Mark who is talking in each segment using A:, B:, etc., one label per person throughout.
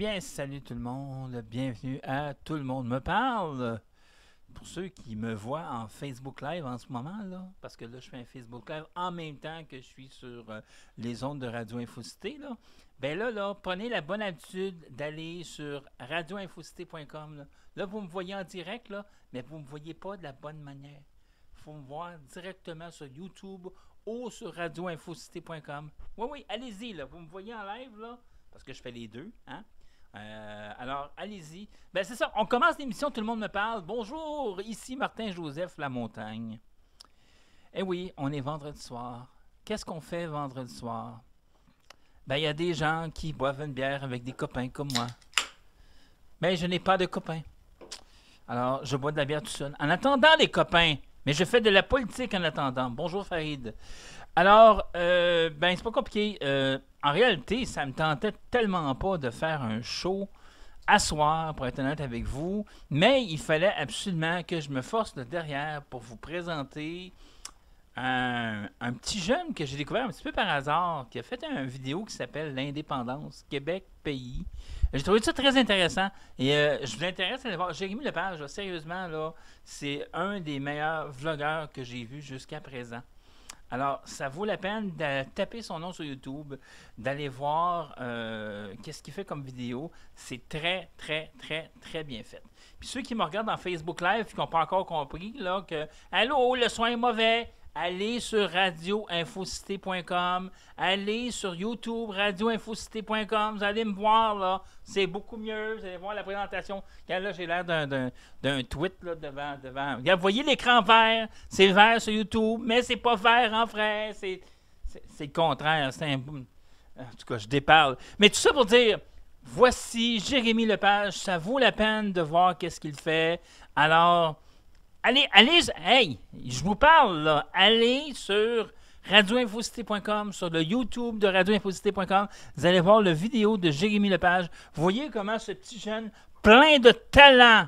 A: bien, salut tout le monde, bienvenue à Tout le monde me parle. Pour ceux qui me voient en Facebook Live en ce moment, là, parce que là, je fais un Facebook Live en même temps que je suis sur les ondes de Radio Infocité, là. Ben là, prenez la bonne habitude d'aller sur radioinfocité.com. Là, vous me voyez en direct, là, mais vous ne me voyez pas de la bonne manière. Il faut me voir directement sur YouTube ou sur radioinfocité.com. Oui, allez-y, là, vous me voyez en live, là, parce que je fais les deux, hein? Alors, allez-y. Ben, c'est ça, on commence l'émission, tout le monde me parle. Bonjour, ici Martin-Joseph Lamontagne. Eh oui, on est vendredi soir. Qu'est-ce qu'on fait vendredi soir? Ben, il y a des gens qui boivent une bière avec des copains comme moi. Mais je n'ai pas de copains. Alors, je bois de la bière tout seul. En attendant les copains, mais je fais de la politique en attendant. Bonjour Farid. Alors, ben, c'est pas compliqué. En réalité, ça me tentait tellement pas de faire un show à soir, pour être honnête avec vous, mais il fallait absolument que je me force de derrière pour vous présenter un petit jeune que j'ai découvert un petit peu par hasard, qui a fait une vidéo qui s'appelle L'Indépendance, Québec, pays. J'ai trouvé ça très intéressant et je vous intéresse à aller voir. Jérémy Lepage, là, sérieusement, là, c'est un des meilleurs vlogueurs que j'ai vu jusqu'à présent. Alors, ça vaut la peine de taper son nom sur YouTube, d'aller voir qu'est-ce qu'il fait comme vidéo. C'est très bien fait. Puis ceux qui me regardent en Facebook Live et qui n'ont pas encore compris là, que « Allô, le son est mauvais », allez sur radioinfocité.com, allez sur YouTube, radioinfocité.com, vous allez me voir, là, c'est beaucoup mieux, vous allez voir la présentation. Regarde, là, j'ai l'air d'un tweet là, devant. Regarde, vous voyez l'écran vert, c'est vert sur YouTube, mais c'est pas vert en vrai, c'est le contraire, c'est un... En tout cas, je déparle. Mais tout ça pour dire, voici Jérémy Lepage, ça vaut la peine de voir qu'est-ce qu'il fait. Alors... Allez, hey, je vous parle, là. Allez sur radioinfocité.com, sur le YouTube de radioinfocité.com. Vous allez voir la vidéo de Jérémy Lepage. Vous voyez comment ce petit jeune, plein de talent,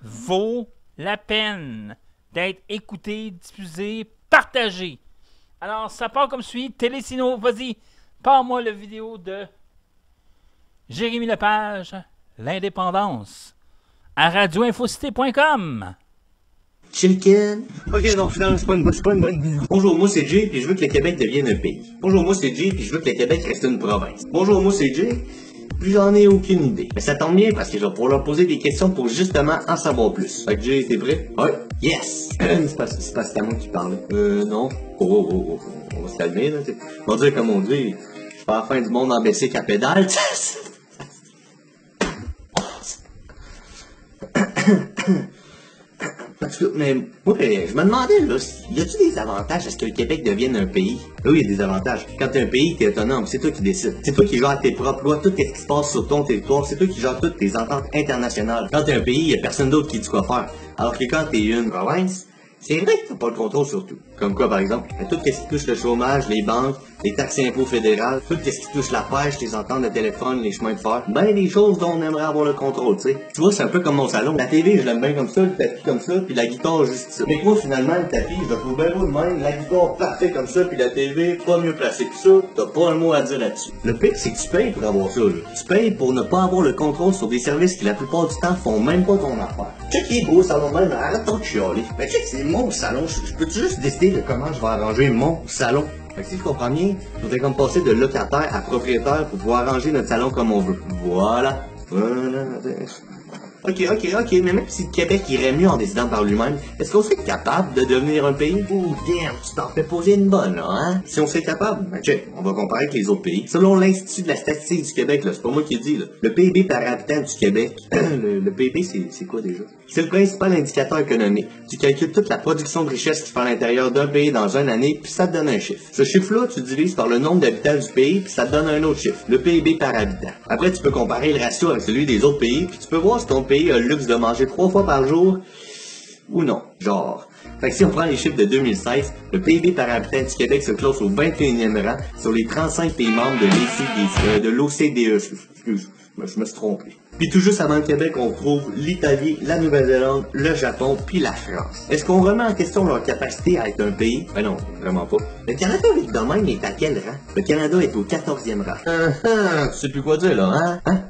A: vaut la peine d'être écouté, diffusé, partagé. Alors, ça part comme suit. Télésino, vas-y, parle-moi la vidéo de Jérémy Lepage, L'Indépendance, à radioinfocité.com.
B: Chicken. Ok, non, finalement, c'est pas une bonne. Bonjour, moi c'est Jay, puis je veux que le Québec devienne un pays. Bonjour, moi c'est Jay, puis je veux que le Québec reste une province. Bonjour, moi c'est Jay, puis j'en ai aucune idée. Mais ça tombe bien parce que je vais pouvoir leur poser des questions pour justement en savoir plus. Fait que Jay, t'es prêt? Ouais. Yes! c'est pas c'est à moi qui parle. Non. Oh. On va se calmer, là. On va dire comme on dit, je fais la fin du monde en baissé qu'à pédale. Mais moi, je me demandais, là, y a-tu des avantages à ce que le Québec devienne un pays? Oui, il y a des avantages. Quand t'es un pays, t'es autonome, c'est toi qui décides. C'est toi qui gères tes propres lois, tout ce qui se passe sur ton territoire, c'est toi qui gères toutes tes ententes internationales. Quand t'es un pays, y a personne d'autre qui dit quoi faire. Alors que quand t'es une province, c'est vrai que t'as pas le contrôle sur tout. Comme quoi, par exemple, tout ce qui touche le chômage, les banques, les taxes et impôts fédérales, tout ce qui touche la pêche, les ententes de téléphone, les chemins de fer, ben des choses dont on aimerait avoir le contrôle, tu sais. Tu vois, c'est un peu comme mon salon. La télé, je l'aime bien comme ça, le tapis comme ça, puis la guitare juste ça. Mais moi, finalement, le tapis, je le trouve bien beau de même, la guitare parfait comme ça, puis la télé pas mieux placée que ça, t'as pas un mot à dire là-dessus. Le pire, c'est que tu payes pour avoir ça, là. Tu payes pour ne pas avoir le contrôle sur des services qui, la plupart du temps, font même pas ton affaire. Check qui est beau, salon même, arrête ton de chialer. Mais check, c'est mon salon, je peux juste décider de comment je vais arranger mon salon. Fait que si je comprends bien, il faudrait comme passer de locataire à propriétaire pour pouvoir arranger notre salon comme on veut. Voilà. Ok, mais même si le Québec irait mieux en décidant par lui-même, est-ce qu'on serait capable de devenir un pays? Oh, damn, tu t'en fais poser une bonne, là, hein? Si on serait capable, ben check, on va comparer avec les autres pays. Selon l'Institut de la statistique du Québec, là, c'est pas moi qui le dis, là, le PIB par habitant du Québec, le PIB, c'est quoi déjà? C'est le principal indicateur économique. Tu calcules toute la production de richesse qui se fait à l'intérieur d'un pays dans une année, puis ça te donne un chiffre. Ce chiffre-là, tu divises par le nombre d'habitants du pays, puis ça te donne un autre chiffre, le PIB par habitant. Après, tu peux comparer le ratio avec celui des autres pays, puis tu peux voir si ton pays a le luxe de manger 3 fois par jour ou non. Genre. Fait que si on prend les chiffres de 2016, le PIB par habitant du Québec se classe au 21e rang sur les 35 pays membres de l'OCDE. Excuse, je me suis trompé. Puis tout juste avant le Québec, on trouve l'Italie, la Nouvelle-Zélande, le Japon, puis la France. Est-ce qu'on remet en question leur capacité à être un pays? Ben non, vraiment pas. Le Canada, avec de même, est à quel rang? Le Canada est au 14e rang. Tu sais plus quoi dire, là, hein?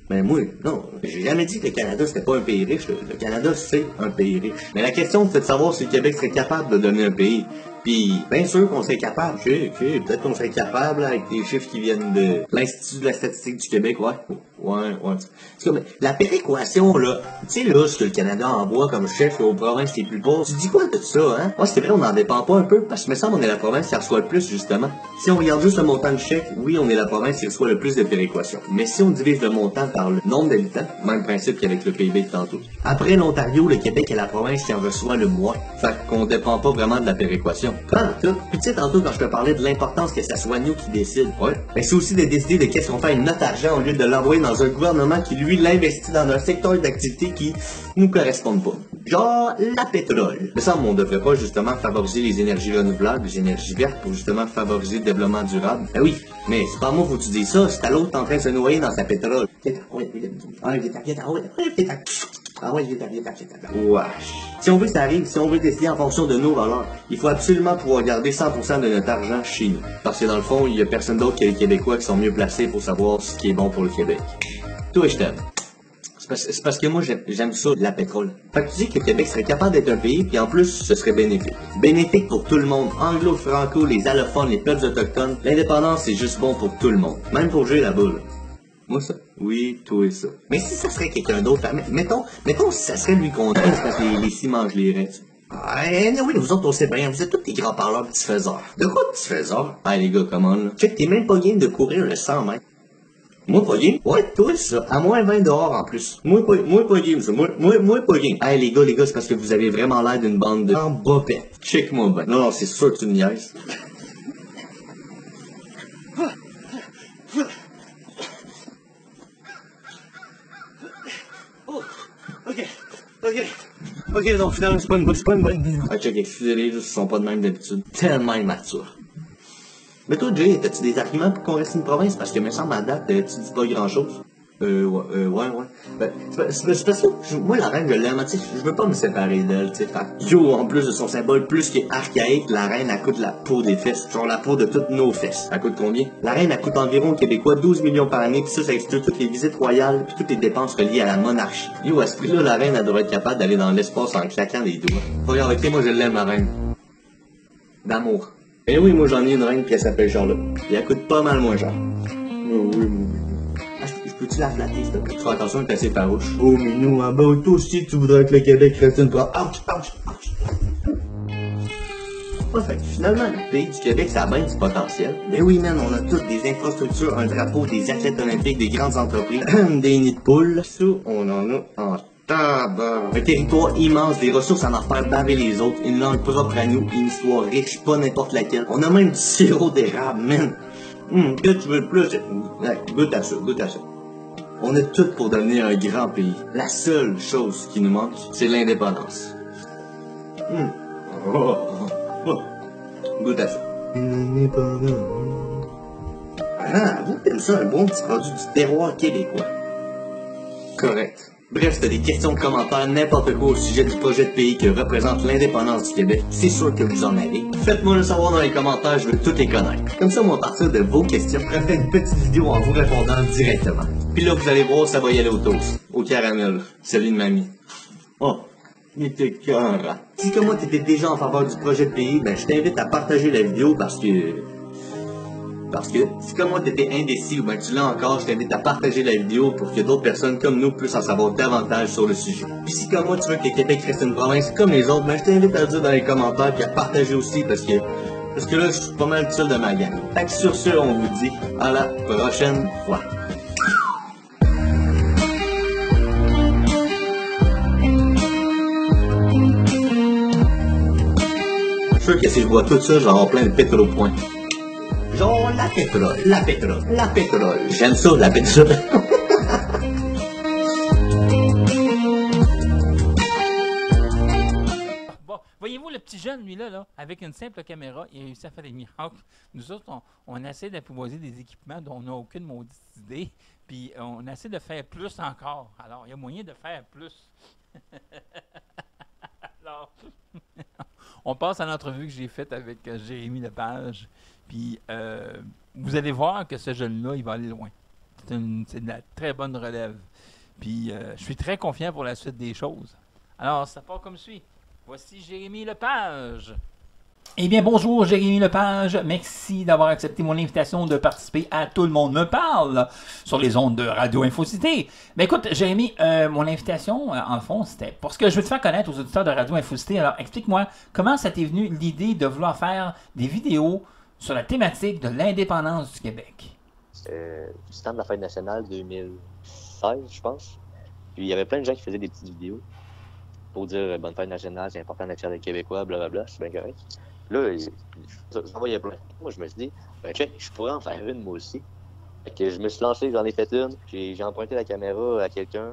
B: Mais moi, non, j'ai jamais dit que le Canada c'était pas un pays riche. Le Canada c'est un pays riche. Mais la question c'est de savoir si le Québec serait capable de donner un pays. Puis, bien sûr qu'on serait capable. Peut-être qu'on serait capable là, avec les chiffres qui viennent de l'Institut de la statistique du Québec, ouais. Ouais. C'est comme la péréquation, là. Tu sais, là, ce que le Canada envoie comme chef là, aux provinces les plus pauvres. Tu dis quoi de ça, hein? Moi, c'est vrai, on n'en dépend pas un peu. Parce que, me semble, on est la province qui reçoit le plus, justement. Si on regarde juste le montant de chèque, oui, on est la province qui reçoit le plus de péréquation. Mais si on divise le montant par le nombre d'habitants, même principe qu'avec le PIB de tantôt. Après l'Ontario, le Québec est la province qui en reçoit le moins. Fait qu'on dépend pas vraiment de la péréquation. Tout. Puis tu sais, tantôt, quand je te parlais de l'importance que ça soit nous qui décide, ouais. Mais c'est aussi de décider de qu'est-ce qu'on fait avec notre argent au lieu de l'envoyer dans un gouvernement qui, lui, l'investit dans un secteur d'activité qui nous correspond pas. Genre, la pétrole. Mais ça, on devrait pas, justement, favoriser les énergies renouvelables, les énergies vertes, pour justement favoriser le développement durable. Ben oui, mais c'est pas moi faut que tu dis ça, c'est à l'autre en train de se noyer dans sa pétrole. Wesh. Si on veut que ça arrive, si on veut décider en fonction de nos valeurs, il faut absolument pouvoir garder 100% de notre argent chez nous. Parce que dans le fond, il y a personne d'autre que les Québécois qui sont mieux placés pour savoir ce qui est bon pour le Québec. Toi, je t'aime. C'est parce que moi, j'aime ça, la pétrole. Fait que tu dis que le Québec serait capable d'être un pays, puis en plus, ce serait bénéfique. Bénéfique pour tout le monde. Anglo, franco, les allophones, les peuples autochtones. L'indépendance, c'est juste bon pour tout le monde. Même pour jouer là-bas, là. Moi, ça? Oui, toi et ça. Mais si ça serait quelqu'un d'autre, mettons si ça serait lui qu'on aime, parce que les six mangent les restes. Ah, oui, vous autres, on sait bien, vous êtes tous des grands parleurs petits faiseurs. De quoi petits faiseurs? Ah, les gars, comment, là? Check, t'es même pas game de courir le 100 mètres. Moi, pas game? Ouais, toi, ça. À moins 20 dehors, en plus. Moi, pas game, ça. Moi, pas game. Hey, les gars, c'est parce que vous avez vraiment l'air d'une bande de... en bopette. Check-moi ben. Non, c'est sûr que tu me niaises. Ok, donc finalement, c'est pas une bonne idée. Ah, check, excusez-les, ils sont pas de même d'habitude. Tellement immatures. Mais toi, Jay, t'as-tu des arguments pour qu'on reste une province? Parce que, me semble, à date, tu dis pas grand-chose. Ouais. Ben, c'est parce que, moi, la reine, je l'aime, tu sais, je veux pas me séparer d'elle, tu sais. Yo, en plus de son symbole plus qu'archaïque, la reine, elle coûte la peau des fesses. Genre la peau de toutes nos fesses. Elle coûte combien? La reine, elle coûte environ aux Québécois 12 millions par année, pis ça exclut toutes les visites royales, pis toutes les dépenses reliées à la monarchie. Yo, à ce prix-là, la reine, elle devrait être capable d'aller dans l'espace en claquant des doigts. Regarde, ok, moi, je l'aime, la reine. D'amour. Eh oui, moi, j'en ai une reine, pis elle s'appelle Charlotte. Et elle coûte pas mal moins cher. Oui. Peux-tu la flatter, s'il te plaît? Fais attention, elle est assez farouche. Oh, mais nous, en bas, toi aussi, tu voudrais que le Québec reste une province. Ouch! Ouais, fait que finalement, le pays du Québec, ça a bien du potentiel. Ben oui, man, on a toutes des infrastructures, un drapeau, des athlètes olympiques, des grandes entreprises, des nids de poules. Ça, on en a en tabac. Un territoire immense, des ressources à en faire baver les autres, une langue propre à nous, une histoire riche, pas n'importe laquelle. On a même du sirop d'érable, man. Que tu veux de plus? Ouais, goûte à ça. On est tout pour devenir un grand pays. La seule chose qui nous manque, c'est l'indépendance. Goûte à ça. L'indépendance. Ah, vous t'aimes ça, un bon petit produit du terroir québécois. Correct. Bref, si t'as des questions, commentaires, n'importe quoi au sujet du projet de pays que représente l'indépendance du Québec, c'est sûr que vous en avez. Faites-moi le savoir dans les commentaires, je veux toutes les connaître. Comme ça, moi, à partir de vos questions, je ferai une petite vidéo en vous répondant directement. Puis là, vous allez voir, ça va y aller au toast, au caramel, celui de mamie. Oh, il était cœur. Si comme moi, t'étais déjà en faveur du projet de pays, ben, je t'invite à partager la vidéo parce que si comme moi t'étais indécis ou ben tu l'as encore, je t'invite à partager la vidéo pour que d'autres personnes comme nous puissent en savoir davantage sur le sujet. Puis si comme moi tu veux que le Québec reste une province comme les autres, ben je t'invite à le dire dans les commentaires puis à partager aussi parce que là je suis pas mal seul de ma gang. Fait que sur ce, on vous dit à la prochaine fois. Je suis sûr que si je vois tout ça, je vais avoir plein de pétrole au point. Genre la pétrole. J'aime ça, la pétrole.
A: Bon, voyez-vous le petit jeune, lui là, avec une simple caméra, il a réussi à faire des miracles. Nous autres, on essaie d'apprivoiser des équipements dont on n'a aucune maudite idée, puis on essaie de faire plus encore. Alors, il y a moyen de faire plus. Alors, on passe à l'entrevue que j'ai faite avec Jérémy Lepage. Puis, vous allez voir que ce jeune-là, il va aller loin. c'est de la très bonne relève. Puis je suis très confiant pour la suite des choses. Alors, ça part comme suit. Voici Jérémy Lepage. Eh bien, bonjour Jérémy Lepage. Merci d'avoir accepté mon invitation de participer à Tout le monde me parle sur les ondes de Radio Infocité. Ben écoute, Jérémy, mon invitation, en fond, c'était parce que je veux te faire connaître aux auditeurs de Radio Infocité. Alors, explique-moi, comment ça t'est venu l'idée de vouloir faire des vidéos sur la thématique de l'indépendance du Québec?
C: Du temps de la fête nationale 2016, je pense. Puis il y avait plein de gens qui faisaient des petites vidéos pour dire bonne fête nationale, c'est important d'être fier des Québécois, blablabla, c'est bien correct. Là, j'en voyais plein. Moi, je me suis dit, ben check, je pourrais en faire une moi aussi. Fait que je me suis lancé, j'en ai fait une. J'ai emprunté la caméra à quelqu'un,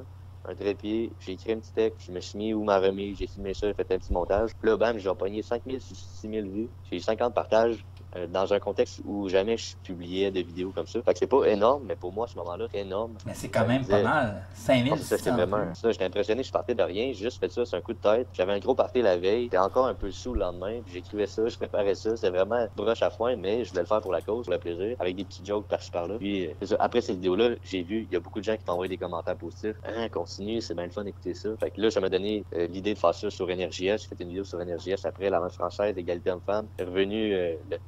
C: un trépied, j'ai écrit un petit texte, je me suis mis où m'a remis, j'ai filmé ça, j'ai fait un petit montage. Puis là, bam, j'ai pogné 5000, 6000 vues. J'ai eu 50 partages. Dans un contexte où jamais je publiais de vidéos comme ça. Fait que c'est pas énorme, mais pour moi, à ce moment-là, c'est énorme.
A: Mais c'est quand même pas mal. 5000,
C: c'est vraiment... Ça, j'étais impressionné, je partais de rien, j'ai juste fait ça, c'est un coup de tête. J'avais un gros party la veille, j'étais encore un peu sous le lendemain, puis j'écrivais ça, je préparais ça, c'est vraiment broche à foin, mais je voulais le faire pour la cause, pour le plaisir, avec des petits jokes par-ci par-là. Puis, c'est ça, après cette vidéo-là, j'ai vu, il y a beaucoup de gens qui m'ont envoyé des commentaires positifs. Continue, c'est bien le fun d'écouter ça. Fait que là, ça m'a donné l'idée de faire ça sur NRJS. J'ai fait une vidéo sur NRJS après la langue française, égalité homme-femme. C'est revenu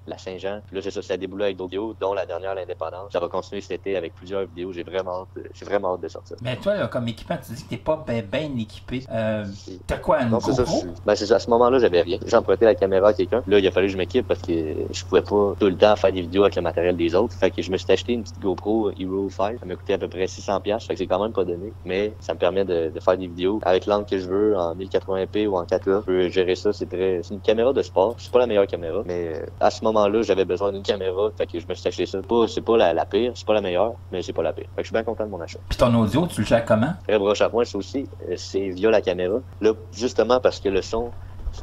C: la Saint-Jean. Puis là, ça a déboulé avec d'autres vidéos, dont la dernière, l'indépendance. Ça va continuer cet été avec plusieurs vidéos. J'ai vraiment hâte de sortir.
A: Mais toi, là, comme équipement, tu dis que t'es pas bien équipé. T'as quoi, une GoPro?
C: C'est ça. À ce moment-là, j'avais rien. J'ai emprunté la caméra à quelqu'un. Là, il a fallu que je m'équipe parce que je pouvais pas tout le temps faire des vidéos avec le matériel des autres. Fait que je me suis acheté une petite GoPro Hero 5. Ça m'a coûté à peu près 600$. Fait que c'est quand même pas donné. Mais ça me permet de faire des vidéos avec l'angle que je veux, en 1080p ou en 4K. Je peux gérer ça. C'est une caméra de sport. C'est pas la meilleure caméra. Mais à ce moment-là, j'avais besoin d'une caméra. Fait que je me suis acheté ça. C'est pas la pire, c'est pas la meilleure, mais c'est pas la pire. Fait que je suis bien content de mon achat.
A: Puis ton audio, tu le gères comment?
C: Très broche à point, ça aussi, c'est via la caméra. Là, justement parce que le son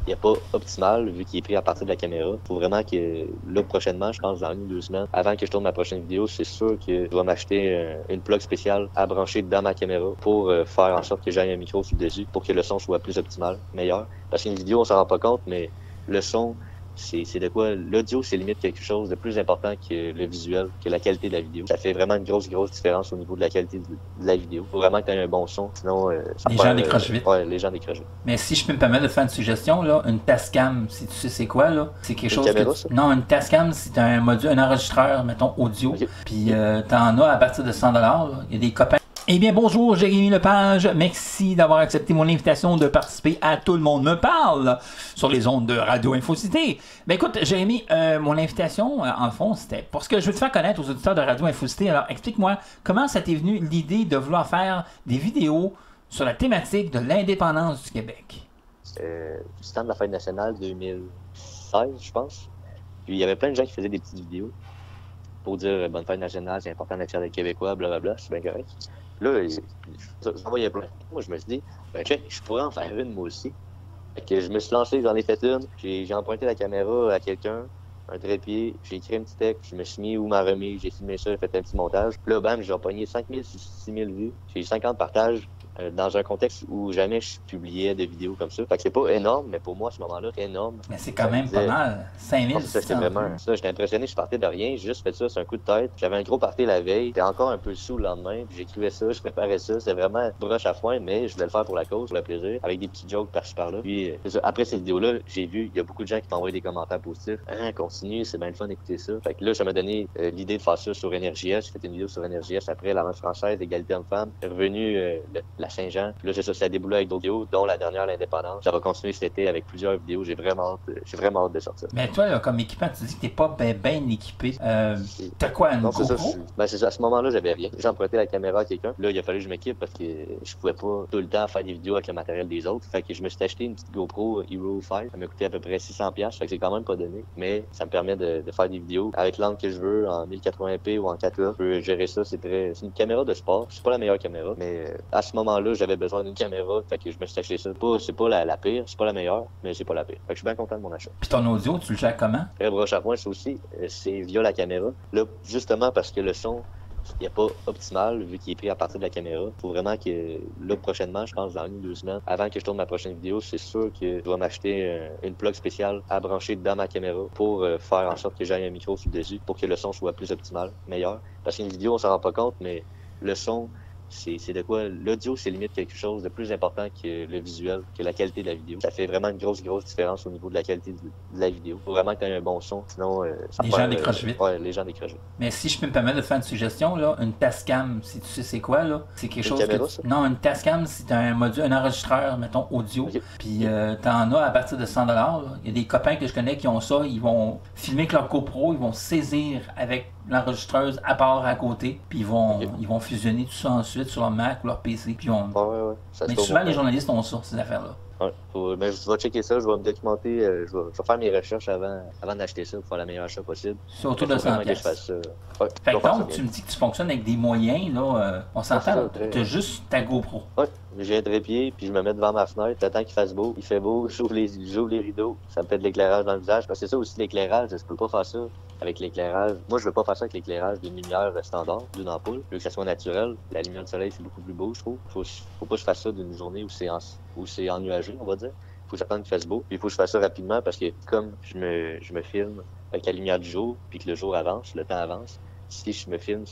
C: n'est pas optimal vu qu'il est pris à partir de la caméra. Faut vraiment que, là, prochainement, je pense dans 1 ou 2 semaines, avant que je tourne ma prochaine vidéo, c'est sûr que je dois m'acheter une plug spéciale à brancher dans ma caméra pour faire en sorte que j'aille un micro sur le dessus pour que le son soit plus optimal, meilleur. Parce qu'une vidéo, on s'en rend pas compte, mais le son, c'est de quoi l'audio, c'est limite quelque chose de plus important que le visuel, que la qualité de la vidéo. Ça fait vraiment une grosse différence au niveau de la qualité de la vidéo. Faut vraiment que tu aies un bon son, sinon
A: les gens décrochent vite.
C: Ouais, les gens décrochent vite.
A: Mais si je peux me permettre de faire une suggestion, là, une Tascam, si tu sais c'est quoi, là, c'est quelque chose
C: caméra,
A: que non, une Tascam, c'est un module, un enregistreur, mettons, audio. Okay. Puis t'en as à partir de 100$. Là. Il y a des copains. Eh bien, bonjour, Jérémy Lepage. Merci d'avoir accepté mon invitation de participer à Tout le monde me parle sur les ondes de Radio Infocité. Ben écoute, Jérémy, mon invitation, en fond, c'était parce que je veux te faire connaître aux auditeurs de Radio Infocité. Alors, explique-moi, comment ça t'est venu l'idée de vouloir faire des vidéos sur la thématique de l'indépendance du Québec?
C: Du temps de la fête nationale 2016, je pense. Puis il y avait plein de gens qui faisaient des petites vidéos pour dire bonne fête nationale, c'est important d'être fier des Québécois, blablabla, c'est bien correct. Là, j'en voyais plein. Moi, je me suis dit, ben check, je pourrais en faire une moi aussi. Fait que je me suis lancé, j'en ai fait une. J'ai emprunté la caméra à quelqu'un, un trépied, j'ai écrit un petit texte, je me suis mis où m'a remis, j'ai filmé ça, j'ai fait un petit montage. Puis là, bam, j'ai pogné 5000, 6000 vues. J'ai eu 50 partages. Dans un contexte où jamais je publiais de vidéos comme ça. Fait que c'est pas énorme, mais pour moi, à ce moment-là, c'est énorme.
A: Mais c'est quand même pas mal. 5000,
C: c'est vraiment ça. J'étais impressionné, je partais de rien. J'ai juste fait ça, c'est un coup de tête. J'avais un gros party la veille. J'étais encore un peu sous le lendemain. Puis j'écrivais ça, je préparais ça. C'est vraiment broche à foin, mais je voulais le faire pour la cause, pour le plaisir, avec des petits jokes par-ci par-là. Puis ça, après cette vidéo-là, j'ai vu, il y a beaucoup de gens qui m'ont envoyé des commentaires positifs. Continue, c'est bien le fun d'écouter ça. Fait que là, ça m'a donné l'idée de faire ça sur NRJS. J'ai fait une vidéo sur NRJS après la langue française, égalité homme-femme. C'est revenu la Saint-Jean. Puis là, ça a déboulé avec d'autres vidéos, dont la dernière, l'indépendance. Ça va continuer cet été avec plusieurs vidéos. J'ai vraiment hâte de sortir.
A: Mais toi, là, comme équipement, tu dis que t'es pas bien équipé. T'as quoi, une GoPro?
C: C'est ça. À ce moment-là, j'avais rien. J'ai emprunté la caméra à quelqu'un. Là, il a fallu que je m'équipe parce que je pouvais pas tout le temps faire des vidéos avec le matériel des autres. Fait que je me suis acheté une petite GoPro Hero 5. Ça m'a coûté à peu près 600$. Fait que c'est quand même pas donné. Mais ça me permet de faire des vidéos avec l'angle que je veux, en 1080p ou en 4K. Je peux gérer ça. C'est une caméra de sport. C'est pas la meilleure caméra. Mais à ce moment-là, j'avais besoin d'une caméra, fait que je me suis acheté ça. C'est pas la pire, c'est pas la meilleure, mais c'est pas la pire. Fait que je suis bien content de mon achat.
A: Puis ton audio, tu le gères comment?
C: Très broche à point, ça aussi, c'est via la caméra. Là, justement parce que le son n'est pas optimal vu qu'il est pris à partir de la caméra. Faut vraiment que, là, prochainement, je pense dans 1 ou 2 semaines, avant que je tourne ma prochaine vidéo, c'est sûr que je dois m'acheter une plug spéciale à brancher dans ma caméra pour faire en sorte que j'aille un micro sur le dessus pour que le son soit plus optimal, meilleur. Parce qu'une vidéo, on s'en rend pas compte, mais le son, c'est de quoi? L'audio, c'est limite quelque chose de plus important que le visuel, que la qualité de la vidéo. Ça fait vraiment une grosse différence au niveau de la qualité de la vidéo. Faut vraiment que tu aies un bon son, sinon...
A: les gens décrochent vite.
C: Ouais, les gens décrochent vite.
A: Mais si je peux me permettre de faire une suggestion, là, une Tascam, si tu sais c'est quoi, là, c'est quelque chose
C: caméra,
A: que...
C: ça?
A: Non, une Tascam, c'est un module, un enregistreur, mettons, audio.
C: Okay.
A: Puis t'en as à partir de 100$. Là. Il y a des copains que je connais qui ont ça, ils vont filmer avec leur GoPro, ils vont saisir avec l'enregistreuse à part à côté, puis ils vont fusionner tout ça ensuite sur leur Mac ou leur PC. Puis
C: ouais.
A: Mais souvent, les journalistes ont ça, ces affaires-là.
C: Ouais, mais je vais checker ça, je vais me documenter, je vais faire mes recherches avant d'acheter ça pour faire le meilleur achat possible.
A: C'est autour de 100$.
C: Que je fasse ça. Ouais,
A: fait que donc, tu me dis que tu fonctionnes avec des moyens, là, on s'entend, tu as juste ta GoPro.
C: Ouais, j'ai un trépied, puis je me mets devant ma fenêtre, j'attends qu'il fasse beau, il fait beau, j'ouvre les rideaux, ça me fait de l'éclairage dans le visage, parce que c'est ça aussi l'éclairage, je peux pas faire ça avec l'éclairage. Moi, je veux pas faire ça avec l'éclairage d'une lumière standard, d'une ampoule. Je veux que ça soit naturel. La lumière du soleil, c'est beaucoup plus beau, je trouve. Faut pas que je fasse ça d'une journée où c'est ennuagé, on va dire. Faut que j'attende qu'il fasse beau. Puis il faut que je fasse ça rapidement parce que comme je me filme avec la lumière du jour, puis que le jour avance, le temps avance, si je me filme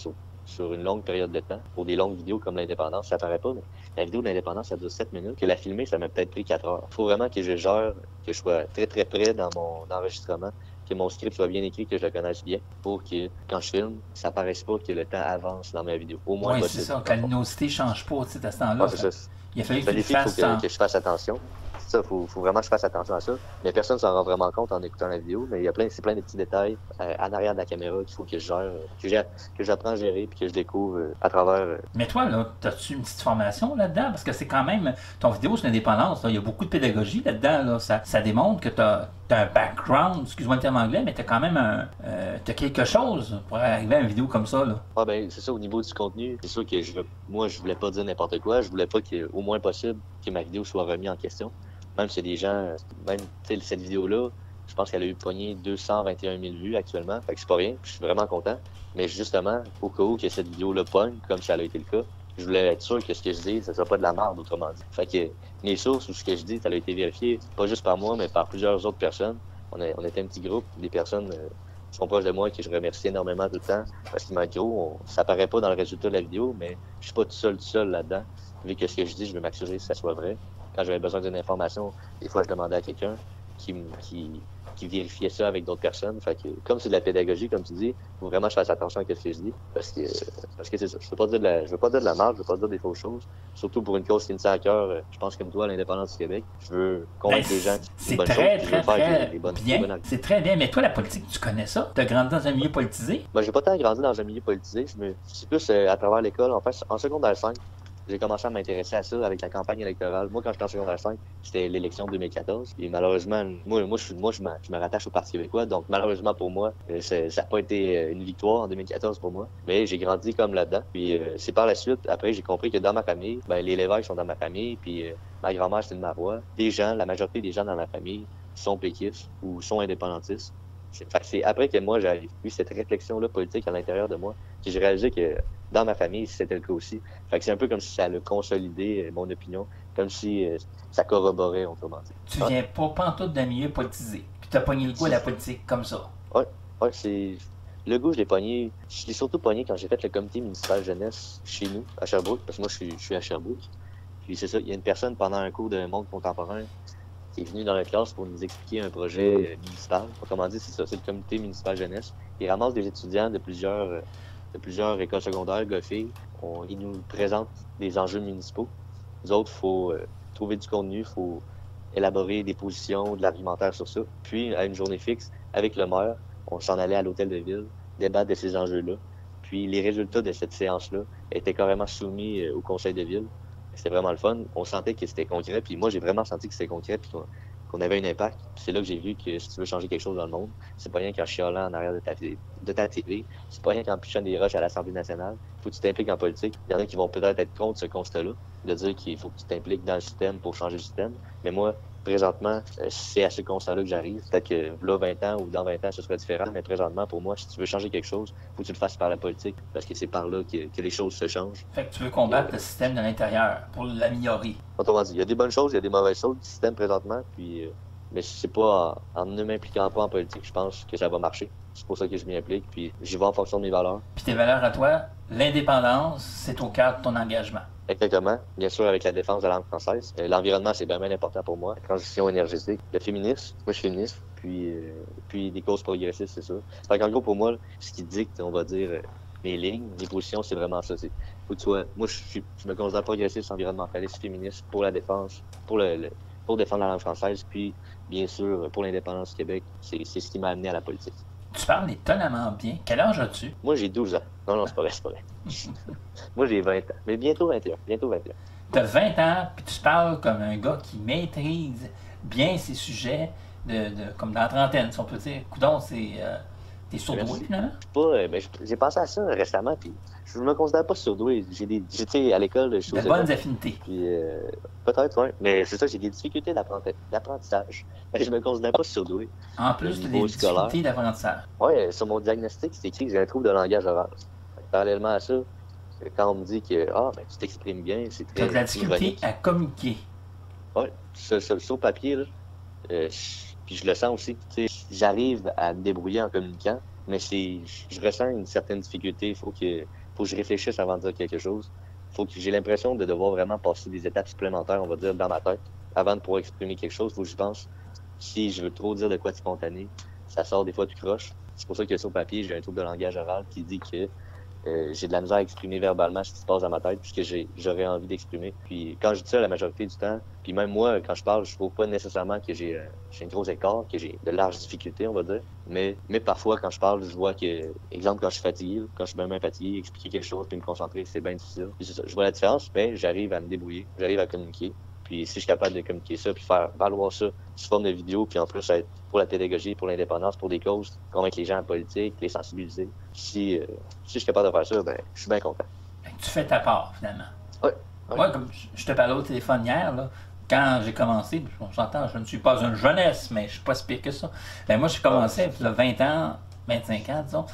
C: sur une longue période de temps, pour des longues vidéos comme l'Indépendance, ça paraît pas, mais la vidéo de l'Indépendance, ça dure 7 minutes. Que la filmer, ça m'a peut-être pris 4 heures. Faut vraiment que je gère, que je sois très très près dans mon enregistrement, que mon script soit bien écrit, que je le connaisse bien, pour que quand je filme, ça paraisse pas que le temps avance dans ma vidéo. Au moins possible.
A: Oui, c'est ça, que la luminosité change pas, tu sais, à ce temps-là.
C: Ouais,
A: il a fallu que tu le
C: fasses.
A: Faut
C: que je fasse attention. Ça, faut vraiment que je fasse attention à ça. Mais personne s'en rend vraiment compte en écoutant la vidéo. Mais c'est plein de petits détails en arrière de la caméra qu'il faut que je gère, que j'apprends à gérer puis que je découvre à travers.
A: Mais toi, là, as-tu une petite formation là-dedans? Parce que c'est quand même ton vidéo sur l'indépendance. Il y a beaucoup de pédagogie là-dedans. Là. Ça démontre que tu as un background, excuse-moi le terme anglais, mais tu as quand même t'as quelque chose pour arriver à une vidéo comme ça. Là.
C: Ah ben c'est ça, au niveau du contenu, c'est sûr que moi je voulais pas dire n'importe quoi. Je voulais pas au moins possible que ma vidéo soit remise en question. Même si des gens, même cette vidéo-là, je pense qu'elle a eu pogné 221 000 vues actuellement. Fait que c'est pas rien, je suis vraiment content. Mais justement, au cas où que cette vidéo-là pogne, comme ça a été le cas, je voulais être sûr que ce que je dis, ça soit pas de la merde, autrement dit. Fait que mes sources ou ce que je dis, ça a été vérifié, pas juste par moi, mais par plusieurs autres personnes. On était un petit groupe, des personnes qui sont proches de moi et que je remercie énormément tout le temps. Parce que gros, ça paraît pas dans le résultat de la vidéo, mais je suis pas tout seul là-dedans. Vu que ce que je dis, je veux m'assurer que ça soit vrai. Quand j'avais besoin d'une information, des fois, je demandais à quelqu'un qui vérifiait ça avec d'autres personnes. Fait que, comme c'est de la pédagogie, comme tu dis, il faut vraiment que je fasse attention à ce que je dis. Parce que c'est ça. Je veux pas dire de la merde, je veux pas dire des fausses choses. Surtout pour une cause qui me tient à cœur, je pense comme toi, l'indépendance du Québec. Je veux convaincre les gens que
A: c'est très bien. C'est très bien. Mais toi, la politique, tu connais ça? Tu as grandi dans un milieu politisé?
C: Ben, j'ai pas tant grandi dans un milieu politisé. C'est plus à travers l'école. En fait, en secondaire 5, j'ai commencé à m'intéresser à ça avec la campagne électorale. Moi, quand j'étais en secondaire 5, c'était l'élection de 2014. Et malheureusement, moi je me rattache au Parti québécois. Donc, malheureusement pour moi, ça n'a pas été une victoire en 2014 pour moi. Mais j'ai grandi comme là-dedans. Puis, c'est par la suite, après, j'ai compris que dans ma famille, les Lévesque sont dans ma famille. Puis, ma grand-mère, c'est de Marois. La majorité des gens dans ma famille sont péquistes ou sont indépendantistes. C'est après que moi, j'ai eu cette réflexion-là politique à l'intérieur de moi que j'ai réalisé que dans ma famille, c'était le cas aussi. Fait que c'est un peu comme si ça allait consolider mon opinion, comme si ça corroborait, autrement dit.
A: Tu viens pas pantoute d'un milieu politisé, puis t'as pogné le goût à la politique comme ça.
C: Ouais, c'est... Le goût, je l'ai surtout pogné quand j'ai fait le comité municipal jeunesse chez nous, à Sherbrooke, parce que moi, je suis à Sherbrooke. Puis c'est ça, il y a une personne pendant un cours de monde contemporain qui est venue dans la classe pour nous expliquer un projet municipal. Autrement dit, c'est ça, c'est le comité municipal jeunesse. Il ramasse des étudiants de plusieurs écoles secondaires, gars-filles. Ils nous présentent des enjeux municipaux. Nous autres, il faut trouver du contenu, il faut élaborer des positions, de l'argumentaire sur ça. Puis, à une journée fixe, avec le maire, on s'en allait à l'hôtel de ville, débattre de ces enjeux-là. Puis, les résultats de cette séance-là étaient carrément soumis au conseil de ville. C'était vraiment le fun. On sentait que c'était concret. Puis moi, j'ai vraiment senti que c'était concret puis qu'on avait un impact. Puis c'est là que j'ai vu que si tu veux changer quelque chose dans le monde, c'est pas rien qu'en chialant en arrière de ta TV. C'est pas rien qu'en pichant des roches à l'Assemblée nationale. Faut que tu t'impliques en politique. Il y en a qui vont peut-être être contre ce constat-là, de dire qu'il faut que tu t'impliques dans le système pour changer le système. Mais moi, présentement, c'est à ce constat-là que j'arrive. Peut-être que là, 20 ans ou dans 20 ans, ce sera différent. Mais présentement, pour moi, si tu veux changer quelque chose, faut que tu le fasses par la politique. Parce que c'est par là que les choses se changent.
A: Fait que tu veux combattre le système de l'intérieur pour l'améliorer.
C: Autrement dit, il y a des bonnes choses, il y a des mauvaises choses du système présentement. Puis Mais c'est pas en ne m'impliquant pas en politique, je pense que ça va marcher. C'est pour ça que je m'y implique, puis j'y vais en fonction de mes valeurs.
A: Puis tes valeurs à toi, l'indépendance, c'est au cœur de ton engagement.
C: Exactement. Bien sûr, avec la défense de la langue française. L'environnement, c'est bien important pour moi. La transition énergétique. Le féminisme. Moi, je suis féministe. Puis des causes progressistes, c'est ça. Fait qu'en gros, pour moi, ce qui dicte, on va dire, mes lignes, mes positions, c'est vraiment ça. Faut que tu sois... Moi, je me considère progressiste, environnementaliste, féministe, pour la défense, pour défendre la langue française, puis, bien sûr, pour l'indépendance du Québec. C'est ce qui m'a amené à la politique.
A: Tu parles étonnamment bien. Quel âge as-tu?
C: Moi, j'ai 12 ans. Non, c'est pas vrai. Moi, j'ai 20 ans. Mais bientôt 21.
A: Tu as 20 ans, puis tu parles comme un gars qui maîtrise bien ces sujets, comme dans la trentaine, si on peut dire. Coudon, t'es surdoué, finalement?
C: J'ai pensé à ça récemment, puis je me considère pas surdoué. J'étais à l'école, je suis
A: de bonnes affinités.
C: Puis peut-être, oui. Mais c'est ça, j'ai des difficultés d'apprentissage. Mais je me considère pas surdoué.
A: En plus, tu as des difficultés d'apprentissage.
C: Oui, sur mon diagnostic, c'est écrit que j'ai un trouble de langage oral. Parallèlement à ça, quand on me dit que tu t'exprimes bien, c'est très.
A: Tu as de la difficulté à communiquer.
C: Oui, sur papier, là, puis je le sens aussi. J'arrive à me débrouiller en communiquant, mais je ressens une certaine difficulté. Il faut que je réfléchisse avant de dire quelque chose. J'ai l'impression de devoir vraiment passer des étapes supplémentaires, on va dire, dans ma tête, avant de pouvoir exprimer quelque chose. Il faut que je pense. Si je veux trop dire de quoi de spontané, ça sort des fois du croche. C'est pour ça que sur papier, j'ai un trouble de langage oral qui dit que j'ai de la misère à exprimer verbalement ce qui se passe dans ma tête, puisque j'aurais envie d'exprimer. Puis quand je dis ça la majorité du temps, puis même moi, quand je parle, je trouve pas nécessairement que j'ai une grosse écart, que j'ai de larges difficultés, on va dire. Mais parfois, quand je parle, je vois que, exemple, quand je suis fatigué, quand je suis bien fatigué, expliquer quelque chose puis me concentrer, c'est bien difficile. Puis c'est ça, je vois la différence, mais j'arrive à me débrouiller, j'arrive à communiquer. Puis si je suis capable de communiquer ça, puis faire valoir ça sous forme de vidéo, puis en plus être pour la pédagogie, pour l'indépendance, pour des causes, convaincre les gens en politique, les sensibiliser. Si je suis capable de faire ça, je suis bien content.
A: Tu fais ta part, finalement.
C: Oui.
A: Moi, comme je te parlais au téléphone hier, là, quand j'ai commencé, j'entends, je ne suis pas une jeunesse, mais je suis pas si pire que ça. Moi, j'ai commencé, il y a 20 ans, 25 ans, disons,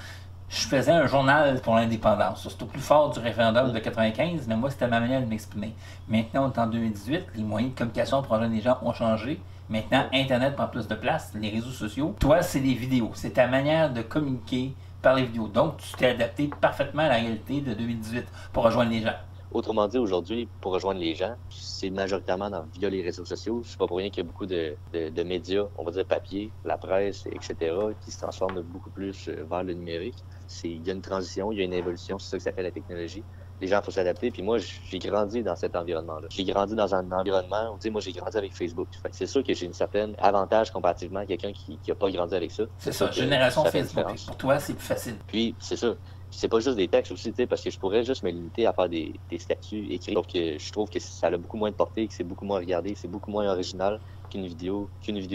A: je faisais un journal pour l'indépendance. C'était au plus fort du référendum de 95, mais moi, c'était ma manière de m'exprimer. Maintenant, on est en 2018, les moyens de communication pour rejoindre les gens ont changé. Maintenant, Internet prend plus de place, les réseaux sociaux. Toi, c'est les vidéos. C'est ta manière de communiquer par les vidéos. Donc, tu t'es adapté parfaitement à la réalité de 2018 pour rejoindre les gens.
C: Autrement dit, aujourd'hui, pour rejoindre les gens, c'est majoritairement via les réseaux sociaux. C'est pas pour rien qu'il y a beaucoup de médias, on va dire papier, la presse, etc., qui se transforment beaucoup plus vers le numérique. Il y a une transition, il y a une évolution, c'est ça que ça fait la technologie. Les gens, il faut s'adapter. Puis moi, j'ai grandi dans cet environnement-là. J'ai grandi dans un environnement où, moi, j'ai grandi avec Facebook. Fait que c'est sûr que j'ai une certaine avantage comparativement à quelqu'un qui n'a pas grandi avec ça.
A: C'est ça, génération Facebook. Pour toi, c'est plus facile.
C: Puis, c'est ça. C'est pas juste des textes aussi, parce que je pourrais juste me limiter à faire des statuts écrits. Donc, je trouve que ça a beaucoup moins de portée, que c'est beaucoup moins regardé, c'est beaucoup moins original qu'une vidéo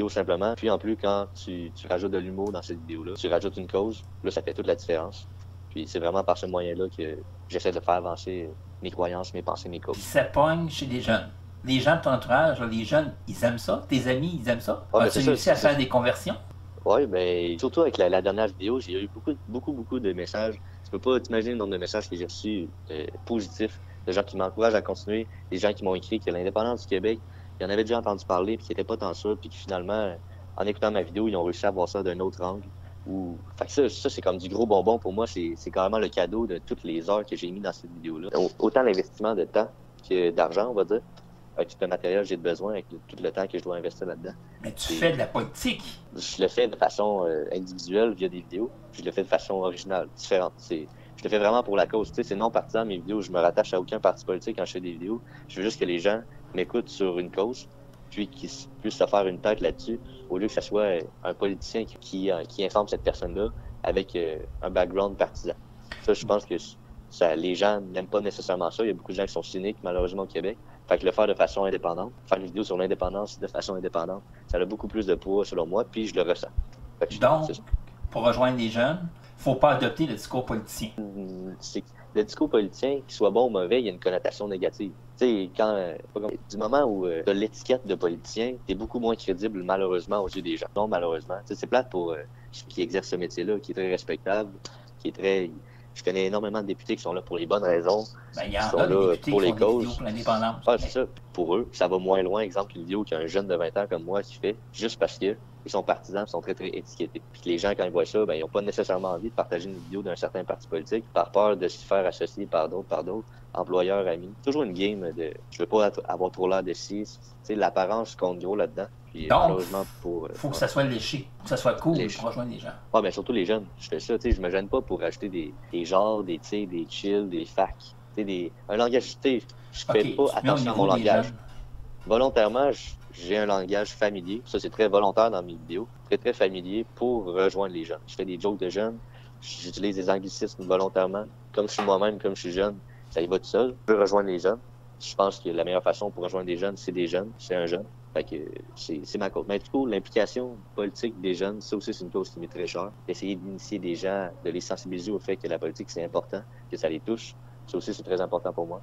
C: simplement. Puis, en plus, quand tu rajoutes de l'humour dans cette vidéo-là, tu rajoutes une cause, là, ça fait toute la différence. Puis c'est vraiment par ce moyen-là que j'essaie de faire avancer mes croyances, mes pensées, mes causes.
A: Puis ça pogne chez les jeunes. Les gens de ton entourage, les jeunes, ils aiment ça. Tes amis, ils aiment ça. As-tu réussi à faire des conversions?
C: Oui, mais surtout avec la dernière vidéo, j'ai eu beaucoup de messages. Tu peux pas t'imaginer le nombre de messages que j'ai reçus positifs, de gens qui m'encouragent à continuer, des gens qui m'ont écrit que l'indépendance du Québec, ils en avaient déjà entendu parler, puis qui n'étaient pas tant sûrs, puis que finalement, en écoutant ma vidéo, ils ont réussi à voir ça d'un autre angle. Fait que ça c'est comme du gros bonbon pour moi. C'est carrément le cadeau de toutes les heures que j'ai mis dans cette vidéo-là. Autant l'investissement de temps que d'argent, on va dire. Avec tout le matériel que j'ai besoin, avec tout le temps que je dois investir là-dedans.
A: Mais tu fais de la politique.
C: Je le fais de façon individuelle via des vidéos. Puis je le fais de façon originale, différente. Je le fais vraiment pour la cause. C'est non partisan mes vidéos. Je me rattache à aucun parti politique quand je fais des vidéos. Je veux juste que les gens m'écoutent sur une cause, puis qu'ils puissent se faire une tête là-dessus, au lieu que ce soit un politicien qui informe cette personne-là avec un background partisan. Ça, je pense que les gens n'aiment pas nécessairement ça. Il y a beaucoup de gens qui sont cyniques, malheureusement, au Québec. Fait que le faire de façon indépendante, faire une vidéo sur l'indépendance de façon indépendante, ça a beaucoup plus de poids, selon moi, puis je le ressens.
A: Donc, pour rejoindre les jeunes, faut pas adopter le discours politicien.
C: Le discours politicien, qu'il soit bon ou mauvais, il y a une connotation négative. Tu sais, du moment où tu as l'étiquette de politicien, tu es beaucoup moins crédible, malheureusement, aux yeux des gens. Non, malheureusement. C'est plate pour ceux qui exercent ce métier-là, qui est très respectable, qui est très... Je connais énormément de députés qui sont là pour les bonnes raisons,
A: Ben, il y
C: qui
A: en
C: sont
A: a des
C: là
A: députés
C: pour
A: qui
C: les
A: font des vidéos
C: causes.
A: pour l'indépendance.
C: Ah, c'est ça. Pour eux, ça va moins loin, exemple, une vidéo qu'un jeune de 20 ans comme moi qui fait, juste parce que ils sont partisans, ils sont très, très étiquetés. Puis les gens, quand ils voient ça, ben, ils n'ont pas nécessairement envie de partager une vidéo d'un certain parti politique par peur de se faire associer par d'autres, employeurs, amis. Toujours une game de je veux pas avoir trop l'air de ci. Tu sais, l'apparence compte gros là-dedans. Puis
A: Donc,
C: malheureusement,
A: faut que ça soit léché, faut que ça soit cool
C: Léché.
A: pour rejoindre les gens.
C: Ah, ben surtout les jeunes. Je fais ça, tu sais, je me gêne pas pour acheter des genres, des chill, des facs. Tu sais, un langage, tu sais, je fais
A: Ok,
C: pas
A: tu te mets au
C: attention à
A: niveau
C: mon
A: des
C: langage.
A: jeunes.
C: Volontairement, j'ai un langage familier. Ça, c'est très volontaire dans mes vidéos. Très, très familier pour rejoindre les jeunes. Je fais des jokes de jeunes. J'utilise des anglicismes volontairement. Comme je suis moi-même, comme je suis jeune, ça y va tout seul. Je veux rejoindre les jeunes. Je pense que la meilleure façon pour rejoindre des jeunes, c'est des jeunes. C'est un jeune. Fait que c'est ma cause. Mais du coup, l'implication politique des jeunes, ça aussi, c'est une cause qui m'est très chère. D'essayer d'initier des gens, de les sensibiliser au fait que la politique, c'est important, que ça les touche. Ça aussi, c'est très important pour moi.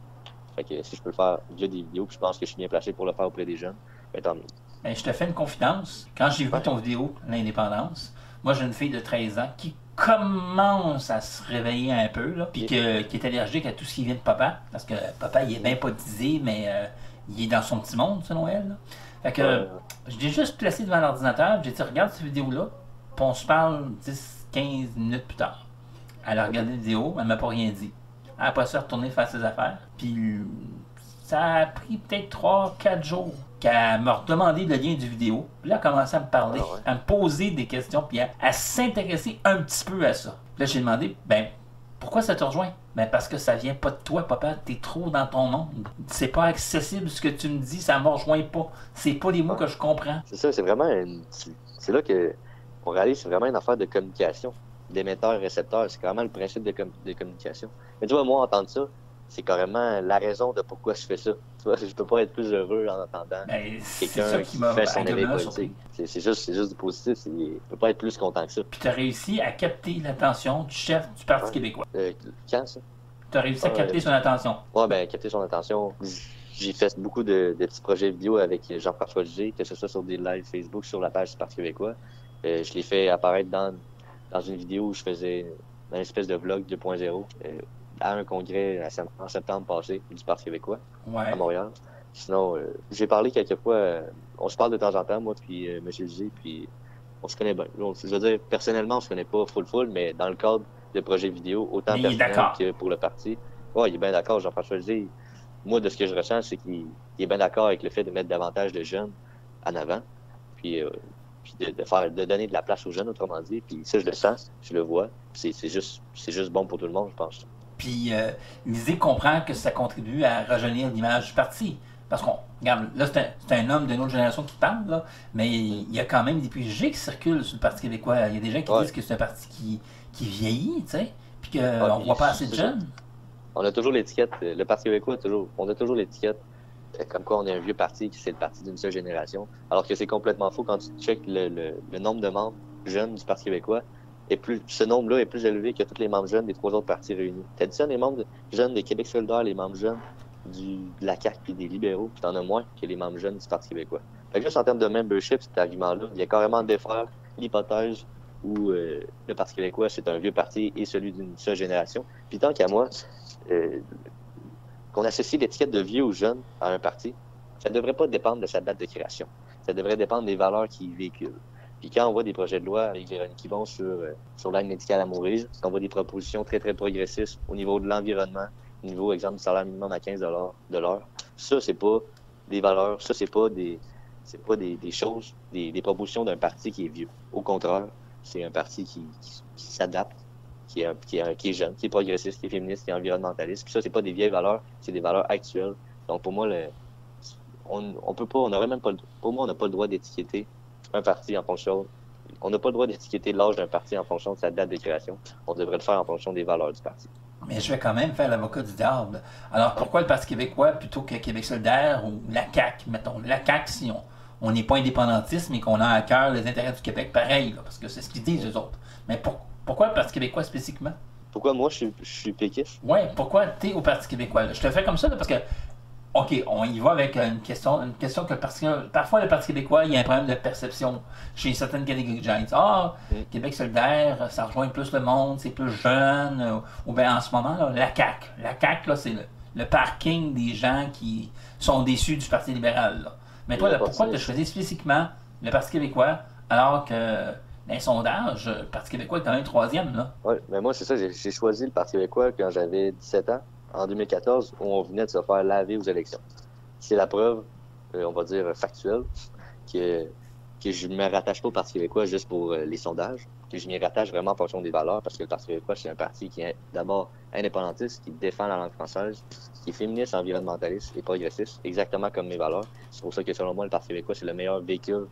C: Fait que si je peux le faire via des vidéos, puis je pense que je suis bien placé pour le faire auprès des jeunes, ben tant mieux.
A: Ben, je te fais une confidence. Quand j'ai vu
C: Ouais.
A: ton vidéo, l'indépendance, moi j'ai une fille de 13 ans qui commence à se réveiller un peu, là, puis qui est allergique à tout ce qui vient de papa, parce que papa il est bien potisé, mais il est dans son petit monde selon elle. Là. Fait que je l'ai juste placé devant l'ordinateur, j'ai dit regarde cette vidéo-là, puis on se parle 10-15 minutes plus tard. Elle a regardé la vidéo, elle m'a pas rien dit. Elle n'a pas su retourner faire ses affaires. Puis ça a pris peut-être 3-4 jours qu'elle m'a redemandé le lien du vidéo. Puis là, elle a commencé à me parler,
C: Ah ouais.
A: à me poser des questions, puis à s'intéresser un petit peu à ça. Puis là, j'ai demandé, ben, pourquoi ça te rejoint? Ben, parce que ça vient pas de toi, papa. T'es trop dans ton monde. C'est pas accessible ce que tu me dis, ça me rejoint pas. C'est pas les mots que je comprends.
C: C'est ça, c'est vraiment c'est là que on réalise, c'est vraiment une affaire de communication, d'émetteur-récepteur. C'est carrément le principe de communication. Mais tu vois, moi, entendre ça, c'est carrément la raison de pourquoi je fais ça. Tu vois, je peux pas être plus heureux en entendant
A: Ben, c'est ça
C: quelqu'un
A: qui
C: qui
A: m'a
C: fait son éveil
A: agréablement
C: politique.
A: surpris.
C: C'est juste du positif. Je peux pas être plus content que ça.
A: Puis t'as réussi à capter l'attention du chef du Parti
C: Ouais.
A: québécois.
C: Quand ça?
A: T'as réussi à capter son attention.
C: Ouais, ben, capter son attention. J'ai fait beaucoup de petits projets vidéo avec Jean-François Lisée, que ce soit sur des lives Facebook, sur la page du Parti québécois. Je l'ai fait apparaître dans une vidéo où je faisais une espèce de vlog 2.0 à un congrès en septembre passé du Parti québécois
A: Ouais.
C: à Montréal. Sinon, j'ai parlé quelques fois, on se parle de temps en temps, moi puis M. Lisée, puis on se connaît bien. Je veux dire, personnellement, on se connaît pas full, mais dans le cadre de projets vidéo, autant
A: Mais il est
C: personnel
A: d'accord.
C: que pour le parti. Ouais, il est bien d'accord, Jean-François Lisée. Moi, de ce que je ressens, c'est qu'il est bien d'accord avec le fait de mettre davantage de jeunes en avant, puis de donner de la place aux jeunes, autrement dit. Puis ça, je le sens, je le vois. C'est juste bon pour tout le monde, je pense.
A: Puis Lisée comprend que ça contribue à rajeunir l'image du parti. Parce qu'on, regarde, là, c'est un homme d'une autre génération qui parle, là, mais il y a quand même des préjugés qui circulent sur le Parti québécois. Il y a des gens qui disent que c'est un parti qui vieillit, tu sais, puis qu'on voit pas assez de jeunes.
C: On a toujours l'étiquette, le Parti québécois, on a toujours l'étiquette comme quoi on est un vieux parti, qui c'est le parti d'une seule génération. Alors que c'est complètement faux quand tu checkes le nombre de membres jeunes du Parti québécois. Ce nombre-là est plus élevé que tous les membres jeunes des 3 autres partis réunis. T'additionnes les membres jeunes des Québec solidaire, les membres jeunes de la CAQ puis des libéraux, puis t'en as moins que les membres jeunes du Parti québécois. Fait que juste en termes de membership, cet argument-là, il y a carrément défaire l'hypothèse où le Parti québécois, c'est un vieux parti et celui d'une seule génération. Puis tant qu'à moi, qu'on associe l'étiquette de vieux ou jeune à un parti, ça ne devrait pas dépendre de sa date de création. Ça devrait dépendre des valeurs qu'il véhicule. Puis quand on voit des projets de loi avec Véronique Yvon sur l'aide médicale à mourir, quand on voit des propositions très, très progressistes au niveau de l'environnement, au niveau, exemple, du salaire minimum à 15 $ de l'heure, ça, c'est pas des valeurs, ça, c'est pas des choses, des propositions d'un parti qui est vieux. Au contraire, c'est un parti qui s'adapte, qui est jeune, qui est progressiste, qui est féministe, qui est environnementaliste. Puis ça, c'est pas des vieilles valeurs, c'est des valeurs actuelles. Donc pour moi, on peut pas, on n'aurait même pas, pour moi, on n'a pas le droit d'étiqueter un parti en fonction. On n'a pas le droit d'étiqueter l'âge d'un parti en fonction de sa date de création. On devrait le faire en fonction des valeurs du parti.
A: Mais je vais quand même faire l'avocat du diable. Alors pourquoi le Parti québécois plutôt que Québec solidaire ou la CAQ, mettons. La CAQ, si on n'est pas indépendantiste, mais qu'on a à cœur les intérêts du Québec, pareil, là, parce que c'est ce qu'ils disent, eux autres. Mais pourquoi le Parti québécois spécifiquement?
C: Pourquoi moi, je suis péquiste?
A: Ouais, pourquoi t'es au Parti québécois? Là? Je te fais comme ça, là, parce que OK, on y va avec une question que parfois le Parti québécois, il y a un problème de perception chez certaines catégories de gens. Ils disent ah, Québec solidaire, ça rejoint plus le monde, c'est plus jeune. Ou bien en ce moment, là, la CAQ. La CAQ, là, c'est le parking des gens qui sont déçus du Parti libéral. Là. Mais toi, là, pourquoi tu as choisi spécifiquement le Parti québécois alors que dans les sondages, le Parti québécois est quand même troisième, là?
C: Oui, mais moi, c'est ça, j'ai choisi le Parti québécois quand j'avais 17 ans, en 2014, où on venait de se faire laver aux élections. C'est la preuve, on va dire, factuelle, que je ne me rattache pas au Parti québécois juste pour les sondages, que je m'y rattache vraiment en fonction des valeurs, parce que le Parti québécois, c'est un parti qui est d'abord indépendantiste, qui défend la langue française, qui est féministe, environnementaliste et progressiste, exactement comme mes valeurs. C'est pour ça que, selon moi, le Parti québécois, c'est le meilleur véhicule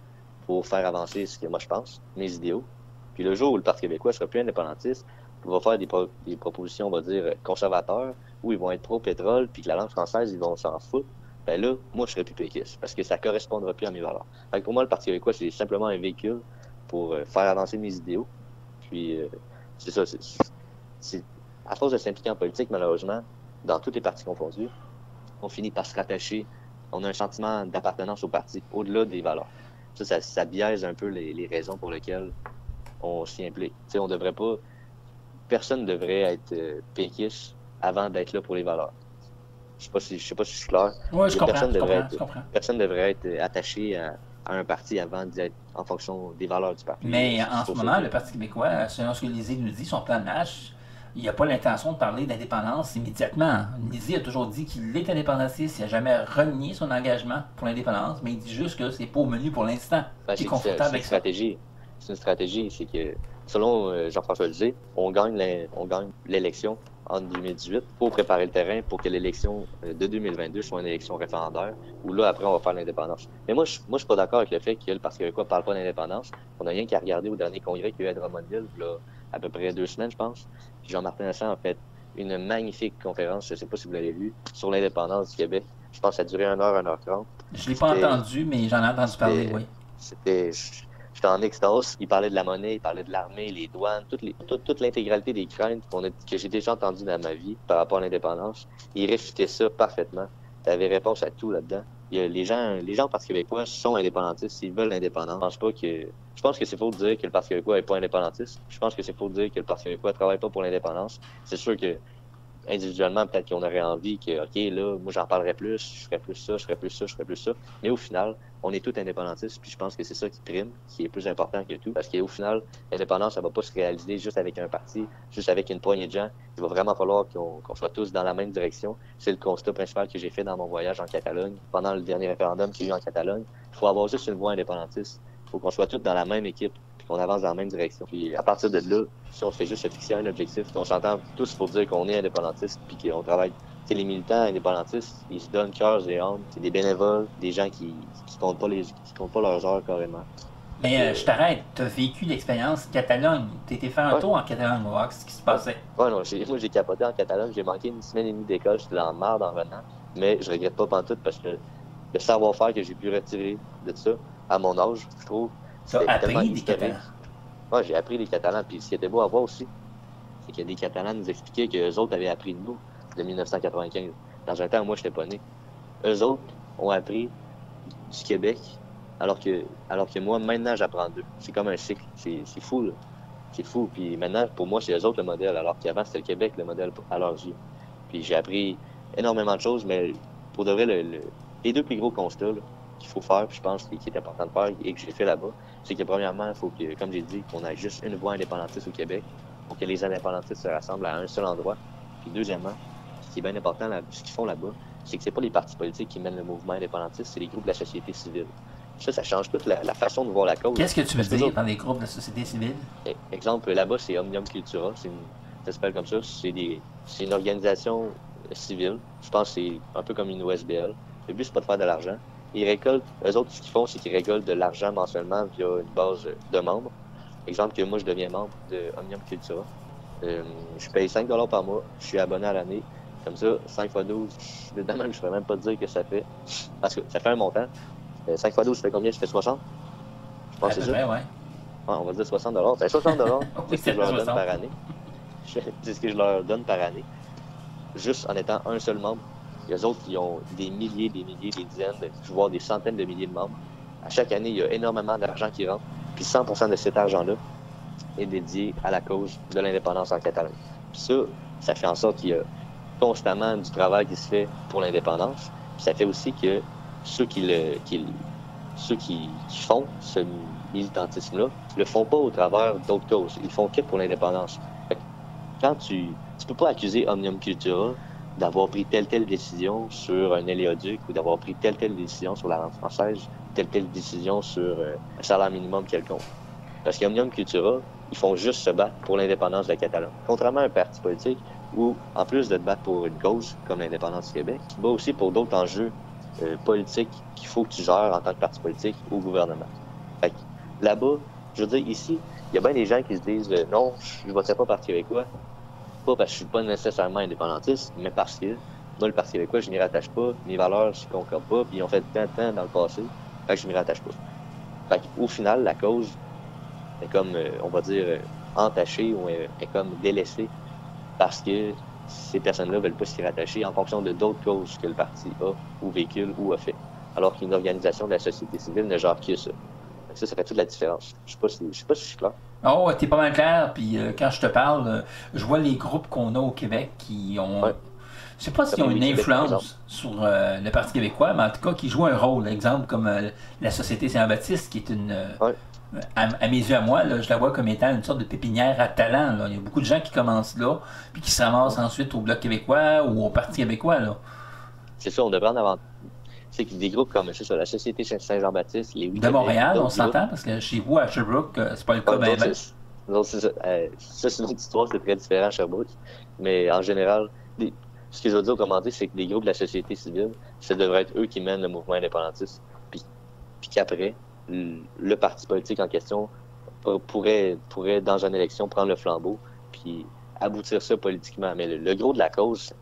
C: pour faire avancer ce que moi je pense, mes idéaux. Puis le jour où le Parti québécois sera plus indépendantiste, il va faire des propositions, on va dire, conservateurs, où ils vont être pro-pétrole, puis que la langue française, ils vont s'en foutre. Ben là, moi, je serais plus péquiste, parce que ça correspondra plus à mes valeurs. Fait que pour moi, le Parti québécois, c'est simplement un véhicule pour faire avancer mes idéaux. Puis, c'est ça. À force de s'impliquer en politique, malheureusement, dans tous les partis confondus, on finit par se rattacher. On a un sentiment d'appartenance au parti, au-delà des valeurs. Ça biaise un peu les raisons pour lesquelles on s'y implique. T'sais, on devrait pas... Personne ne devrait être péquiste avant d'être là pour les valeurs. Je sais pas si je suis clair.
A: Oui, je comprends.
C: Personne ne devrait être attaché à un parti avant d'être en fonction des valeurs du parti.
A: Mais en ce moment, le Parti québécois, selon ce que Lisée nous dit, son plan de match, il n'a pas l'intention de parler d'indépendance immédiatement. Lisée a toujours dit qu'il est indépendantiste, il n'a jamais renié son engagement pour l'indépendance, mais il dit juste que c'est pas au menu pour l'instant.
C: C'est une stratégie. C'est une stratégie, c'est que selon Jean-François Lisée, on gagne l'élection en 2018 pour préparer le terrain pour que l'élection de 2022 soit une élection référendaire où là, après, on va faire l'indépendance. Mais moi, je suis pas d'accord avec le fait que le Parti québécois ne parle pas d'indépendance. On n'a rien qu'à regarder au dernier congrès qu'il y a eu à Drummondville, là, à peu près 2 semaines, je pense. Puis Jean-Martin Lassalle a fait une magnifique conférence, je ne sais pas si vous l'avez vu, sur l'indépendance du Québec. Je pense que ça a duré 1h, 1h30.
A: Je ne l'ai pas entendu, mais j'en ai entendu parler, oui.
C: J'étais en extase. Il parlait de la monnaie, il parlait de l'armée, les douanes, toute l'intégralité des craintes que j'ai déjà entendues dans ma vie par rapport à l'indépendance. Il réfutait ça parfaitement. Tu avais réponse à tout là-dedans. Les gens au Parti québécois sont indépendantistes. S'ils veulent l'indépendance, je pense que c'est faux de dire que le Parti québécois n'est pas indépendantiste. Je pense que c'est faux de dire que le Parti québécois ne travaille pas pour l'indépendance. C'est sûr que individuellement, peut-être qu'on aurait envie que, OK, là, moi, j'en parlerais plus, je ferais plus ça, je ferais plus ça, je ferais plus ça. Mais au final, on est tous indépendantistes, puis je pense que c'est ça qui prime, qui est plus important que tout. Parce qu'au final, l'indépendance, ça va pas se réaliser juste avec un parti, juste avec une poignée de gens. Il va vraiment falloir qu'on soit tous dans la même direction. C'est le constat principal que j'ai fait dans mon voyage en Catalogne, pendant le dernier référendum qu'il y a eu en Catalogne. Il faut avoir juste une voix indépendantiste. Il faut qu'on soit tous dans la même équipe, qu'on avance dans la même direction. Puis à partir de là, si on fait juste se fixer un objectif, on s'entend tous pour dire qu'on est indépendantiste puis qu'on travaille. T'sais, les militants indépendantistes, ils se donnent cœur et âme. C'est des bénévoles, des gens qui comptent pas leurs heures carrément.
A: Mais je t'arrête, tu as vécu l'expérience Catalogne. Tu étais faire un tour en Catalogne, on va voir ce qui se passait.
C: Ouais, non, moi j'ai capoté en Catalogne, j'ai manqué 1 semaine et demie d'école, j'étais dans le marde en revenant. Mais je regrette pas pantoute parce que le savoir-faire que j'ai pu retirer de ça, à mon âge, je trouve.
A: Tu as appris des Catalans.
C: Ouais, j'ai appris des Catalans. Puis ce qui était beau à voir aussi, c'est que des Catalans nous expliquaient qu'eux autres avaient appris de nous de 1995. Dans un temps où moi, je n'étais pas né. Eux autres ont appris du Québec, alors que moi, maintenant, j'apprends d'eux. C'est comme un cycle. C'est fou, là. C'est fou. Puis maintenant, pour moi, c'est eux autres le modèle, alors qu'avant, c'était le Québec le modèle à leurs yeux. Puis j'ai appris énormément de choses, mais pour de vrai, les 2 plus gros constats là, qu'il faut faire, puis je pense qu'il est important de faire et que j'ai fait là-bas, c'est que premièrement, il faut que, comme j'ai dit, qu'on ait juste une voix indépendantiste au Québec pour que les indépendantistes se rassemblent à un seul endroit. Puis deuxièmement, ce qui est bien important, ce qu'ils font là-bas, c'est que c'est pas les partis politiques qui mènent le mouvement indépendantiste, c'est les groupes de la société civile. Ça change toute la façon de voir la cause.
A: Qu'est-ce que tu veux dire par les groupes de la société civile?
C: Exemple, là-bas, c'est Omnium Cultura, ça s'appelle comme ça, c'est une organisation civile. Je pense que c'est un peu comme une OSBL. Le but, c'est pas de faire de l'argent. Ils récoltent, eux autres, ce qu'ils font, c'est qu'ils récoltent de l'argent mensuellement via une base de membres. Exemple que moi, je deviens membre de Omnium Cultura. Je paye 5 $ par mois, je suis abonné à l'année. Comme ça, 5 x 12, évidemment, je ne pourrais même pas dire que ça fait. Parce que ça fait un montant. 5 x 12, ça fait combien? Ça fait 60? Je pense que c'est ça.
A: Ouais,
C: on va dire 60 $. Ben, 60 $, c'est ce que je leur donne par année. C'est ce que je leur donne par année. Juste en étant un seul membre Les autres, ils ont des milliers, des dizaines, voire des centaines de milliers de membres. À chaque année, il y a énormément d'argent qui rentre. Puis 100% de cet argent-là est dédié à la cause de l'indépendance en Catalogne. Puis ça fait en sorte qu'il y a constamment du travail qui se fait pour l'indépendance. Puis ça fait aussi que ceux qui font ce militantisme-là le font pas au travers d'autres causes. Ils le font que pour l'indépendance. Quand tu peux pas accuser Omnium Cultura d'avoir pris telle décision sur un éléoduc ou d'avoir pris telle décision sur la langue française, telle décision sur un salaire minimum quelconque. Parce qu'Omnium Cultura, ils font juste se battre pour l'indépendance de la Catalogne. Contrairement à un parti politique où, en plus de te battre pour une cause comme l'indépendance du Québec, tu te bats aussi pour d'autres enjeux politiques qu'il faut que tu gères en tant que parti politique au gouvernement. Fait que là-bas, je veux dire, ici, il y a bien des gens qui se disent non, je ne voterai pas Parti québécois, pas parce que je suis pas nécessairement indépendantiste, mais parce que moi, le Parti québécois, je n'y rattache pas, mes valeurs, je ne concorde pas, puis ils ont fait tant de temps dans le passé, fait que je ne m'y rattache pas. Fait qu'au final, la cause est comme, on va dire, entachée ou est comme délaissée parce que ces personnes-là ne veulent pas s'y rattacher en fonction de d'autres causes que le parti a ou véhicule ou a fait. Alors qu'une organisation de la société civile ne gère que ça. Ça fait toute la différence. Je sais pas si je suis clair.
A: Oh, t'es pas mal clair. Puis quand je te parle, je vois les groupes qu'on a au Québec qui ont...
C: Ouais.
A: Je sais pas s'ils ont une influence sur le Parti québécois, mais en tout cas, qui jouent un rôle. Exemple, comme la Société Saint-Baptiste, qui est une... à mes yeux, à moi, là, je la vois comme étant une sorte de pépinière à talent. Là. Il y a beaucoup de gens qui commencent là, puis qui se ramassent ensuite au Bloc québécois ou au Parti québécois. Là.
C: C'est ça, on devrait en avoir... C'est que des groupes comme ça, la Société Saint-Jean-Baptiste, les
A: de Montréal, on s'entend, parce que chez vous, à Sherbrooke, c'est pas le cas.
C: Non, c'est ça. Ça, c'est une autre histoire, c'est très différent à Sherbrooke. Mais en général, ce que je veux dire, comment dire, c'est que les groupes de la société civile, ça devrait être eux qui mènent le mouvement indépendantiste. Puis qu'après, le parti politique en question pourrait, dans une élection, prendre le flambeau, puis aboutir ça politiquement. Mais le gros de la cause,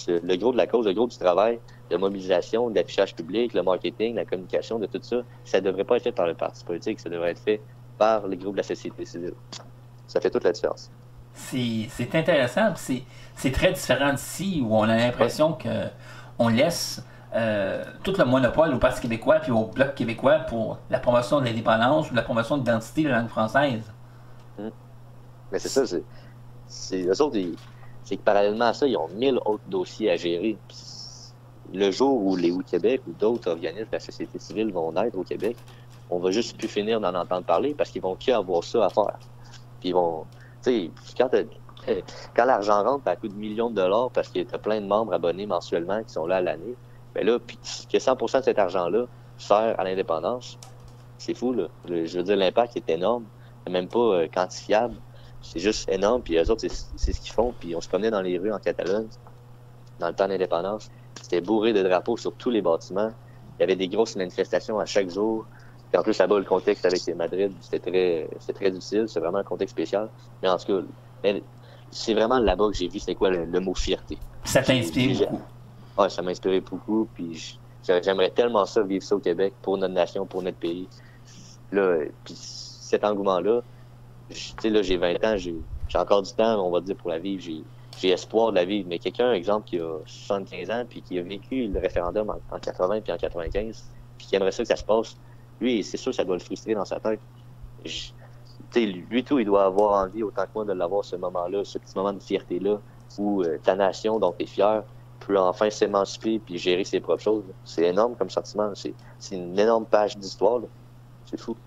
C: le gros du travail, de mobilisation, d'affichage public, le marketing, la communication, de tout ça, ça ne devrait pas être fait par le parti politique, ça devrait être fait par les groupes de la société civile. Ça fait toute la différence.
A: C'est intéressant, c'est très différent d'ici où on a l'impression qu'on laisse tout le monopole au Parti québécois puis au Bloc québécois pour la promotion de l'indépendance ou la promotion de l'identité de la langue française.
C: Mais c'est ça, eux autres, c'est que parallèlement à ça, ils ont 1000 autres dossiers à gérer. Puis le jour où les Québec ou d'autres organismes de la société civile vont naître au Québec, on va juste plus finir d'en entendre parler parce qu'ils vont qu'avoir ça à faire. Puis ils vont... Tu sais, quand l'argent rentre à coût de millions de dollars parce qu'il y a plein de membres abonnés mensuellement qui sont là à l'année, bien là, puis que 100% de cet argent-là sert à l'indépendance, c'est fou, là. Je veux dire, l'impact est énorme. C'est même pas quantifiable. C'est juste énorme. Puis eux autres, c'est ce qu'ils font. Puis on se promenait dans les rues en Catalogne, dans le temps d'indépendance. C'était bourré de drapeaux sur tous les bâtiments. Il y avait des grosses manifestations à chaque jour. Puis en plus, là-bas, le contexte avec Madrid, c'était très difficile. C'est vraiment un contexte spécial. Mais en tout cas, c'est vraiment là-bas que j'ai vu c'est quoi le mot fierté.
A: Ça t'a inspiré beaucoup?
C: Oui, ça m'a inspiré beaucoup. Puis j'aimerais tellement ça, vivre ça au Québec, pour notre nation, pour notre pays. Là, puis cet engouement-là, tu sais, là, j'ai 20 ans, j'ai encore du temps, on va dire, pour la vivre. J'ai espoir de la vivre. Mais quelqu'un, exemple, qui a 75 ans, puis qui a vécu le référendum en 80 puis en 95, puis qui aimerait ça que ça se passe, lui, c'est sûr que ça doit le frustrer dans sa tête. Lui, tout, il doit avoir envie, autant que moi, de l'avoir, ce moment-là, ce petit moment de fierté-là, où ta nation, dont tu es fier, peut enfin s'émanciper puis gérer ses propres choses. C'est énorme comme sentiment. C'est une énorme page d'histoire. C'est fou.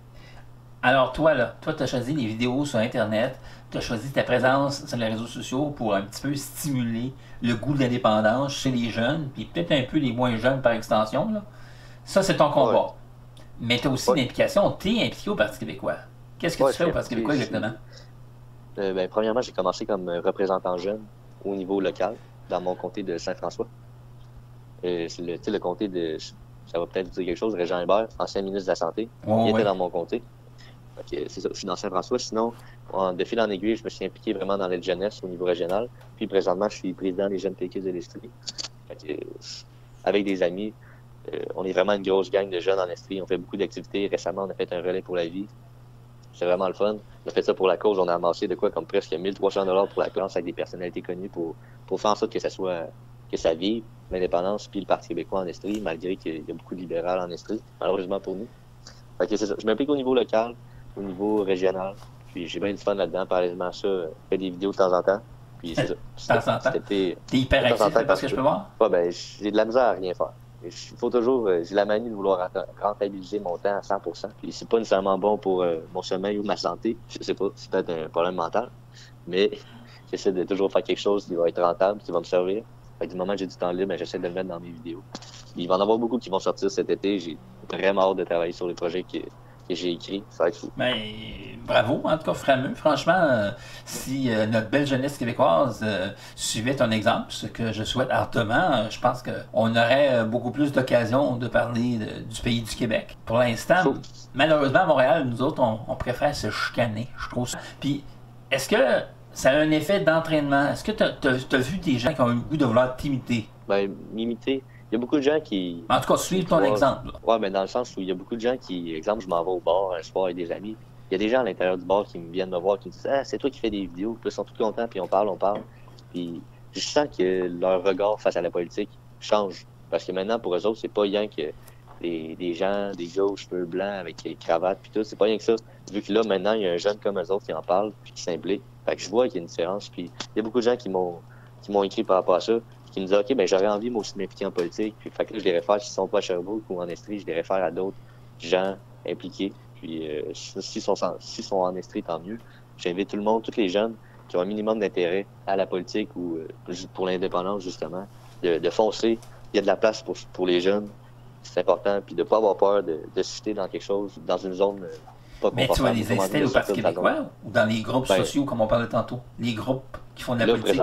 A: Alors, toi, tu as choisi les vidéos sur Internet, tu as choisi ta présence sur les réseaux sociaux pour un petit peu stimuler le goût de l'indépendance chez les jeunes, puis peut-être un peu les moins jeunes par extension. Là. Ça, c'est ton combat. Ouais. Mais tu as aussi une implication. Tu es impliqué au Parti québécois. Qu'est-ce que tu fais au Parti québécois exactement?
C: Premièrement, j'ai commencé comme représentant jeune au niveau local, dans mon comté de Saint-François. C'est le comté de... Ça va peut-être vous dire quelque chose, Régent Hébert, ancien ministre de la Santé. Il était dans mon comté. C'est ça, je suis dans Saint-François. Sinon, de fil en aiguille, je me suis impliqué vraiment dans l'aide jeunesse au niveau régional. Puis présentement, je suis président des jeunes péquistes de l'Estrie. Avec des amis, on est vraiment une grosse gang de jeunes en Estrie. On fait beaucoup d'activités. Récemment, on a fait un relais pour la vie. C'est vraiment le fun. On a fait ça pour la cause. On a amassé de quoi comme presque 1300 $ pour la classe avec des personnalités connues pour faire en sorte que ça soit que ça vive, l'indépendance puis le Parti québécois en Estrie, malgré qu'il y a beaucoup de libérales en Estrie, malheureusement pour nous. Fait que c'est ça. Je m'implique au niveau local, au niveau régional, puis j'ai bien du fun là-dedans, parallèlement à ça, je fais des vidéos de temps en temps, puis c'est ça.
A: De temps en temps. T'es hyper actif, parce que je peux voir?
C: Ouais, ben, j'ai de la misère à rien faire. Il faut toujours, j'ai la manie de vouloir rentabiliser mon temps à 100%. Puis c'est pas nécessairement bon pour mon sommeil ou ma santé. Je sais pas, c'est peut-être un problème mental. Mais j'essaie de toujours faire quelque chose qui va être rentable, qui va me servir. Fait que du moment que j'ai du temps libre, ben, j'essaie de le mettre dans mes vidéos. Puis il va y en avoir beaucoup qui vont sortir cet été. J'ai vraiment hâte de travailler sur les projets que j'ai écrits. Ça va être fou.
A: Ben, bravo, en tout cas, Frameux. Franchement, si notre belle jeunesse québécoise suivait ton exemple, ce que je souhaite ardemment, je pense qu'on aurait beaucoup plus d'occasions de parler du pays du Québec. Pour l'instant, malheureusement, à Montréal, nous autres, on préfère se chicaner, je trouve ça. Puis, est-ce que ça a un effet d'entraînement? Est-ce que tu as vu des gens qui ont eu le goût de vouloir t'imiter?
C: Ben, m'imiter. Il y a beaucoup de gens qui...
A: En tout cas, suivre ton exemple.
C: Ouais, mais dans le sens où il y a beaucoup de gens qui... Exemple, je m'en vais au bar un soir avec des amis. Il y a des gens à l'intérieur du bar qui me viennent me voir, qui me disent « Ah, c'est toi qui fais des vidéos. » Puis ils sont tout contents, puis on parle. Puis je sens que leur regard face à la politique change. Parce que maintenant, pour eux autres, c'est pas rien que des gens, des gars aux cheveux blancs avec des cravates, puis tout. C'est pas rien que ça. Vu que là, maintenant, il y a un jeune comme eux autres qui en parle, puis qui s'implique. Fait que je vois qu'il y a une différence. Puis il y a beaucoup de gens qui m'ont écrit par rapport à ça, qui me disent OK, ben j'aurais envie moi aussi de m'impliquer en politique. Puis fait que là, je les réfère, s'ils sont pas à Sherbrooke ou en Estrie, je les réfère à d'autres gens impliqués. Puis s'ils sont en Estrie, tant mieux. J'invite tout le monde, tous les jeunes qui ont un minimum d'intérêt à la politique ou pour l'indépendance, justement, de foncer. Il y a de la place pour les jeunes. C'est important. Puis de ne pas avoir peur de se jeter dans quelque chose, dans une zone pas confortable.
A: Mais tu vas les inciter au Parti québécois ou dans les groupes sociaux, comme on parlait tantôt? Les groupes qui font de la politique?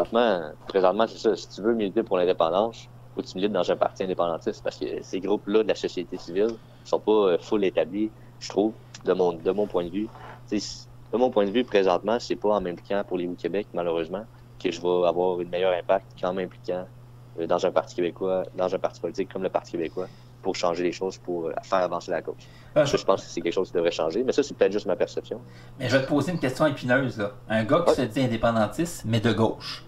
C: Présentement, c'est ça. Si tu veux militer pour l'indépendance, faut que tu milites dans un parti indépendantiste parce que ces groupes-là de la société civile sont pas full établis, je trouve, de mon point de vue. De mon point de vue, présentement, c'est pas en m'impliquant pour les Québec, malheureusement, que je vais avoir un meilleur impact qu'en m'impliquant dans un parti québécois, dans un parti politique comme le Parti québécois, pour changer les choses, pour faire avancer la cause. Je pense que c'est quelque chose qui devrait changer, mais ça, c'est peut-être juste ma perception.
A: Mais je vais te poser une question épineuse, là. Un gars qui se dit indépendantiste, mais de gauche,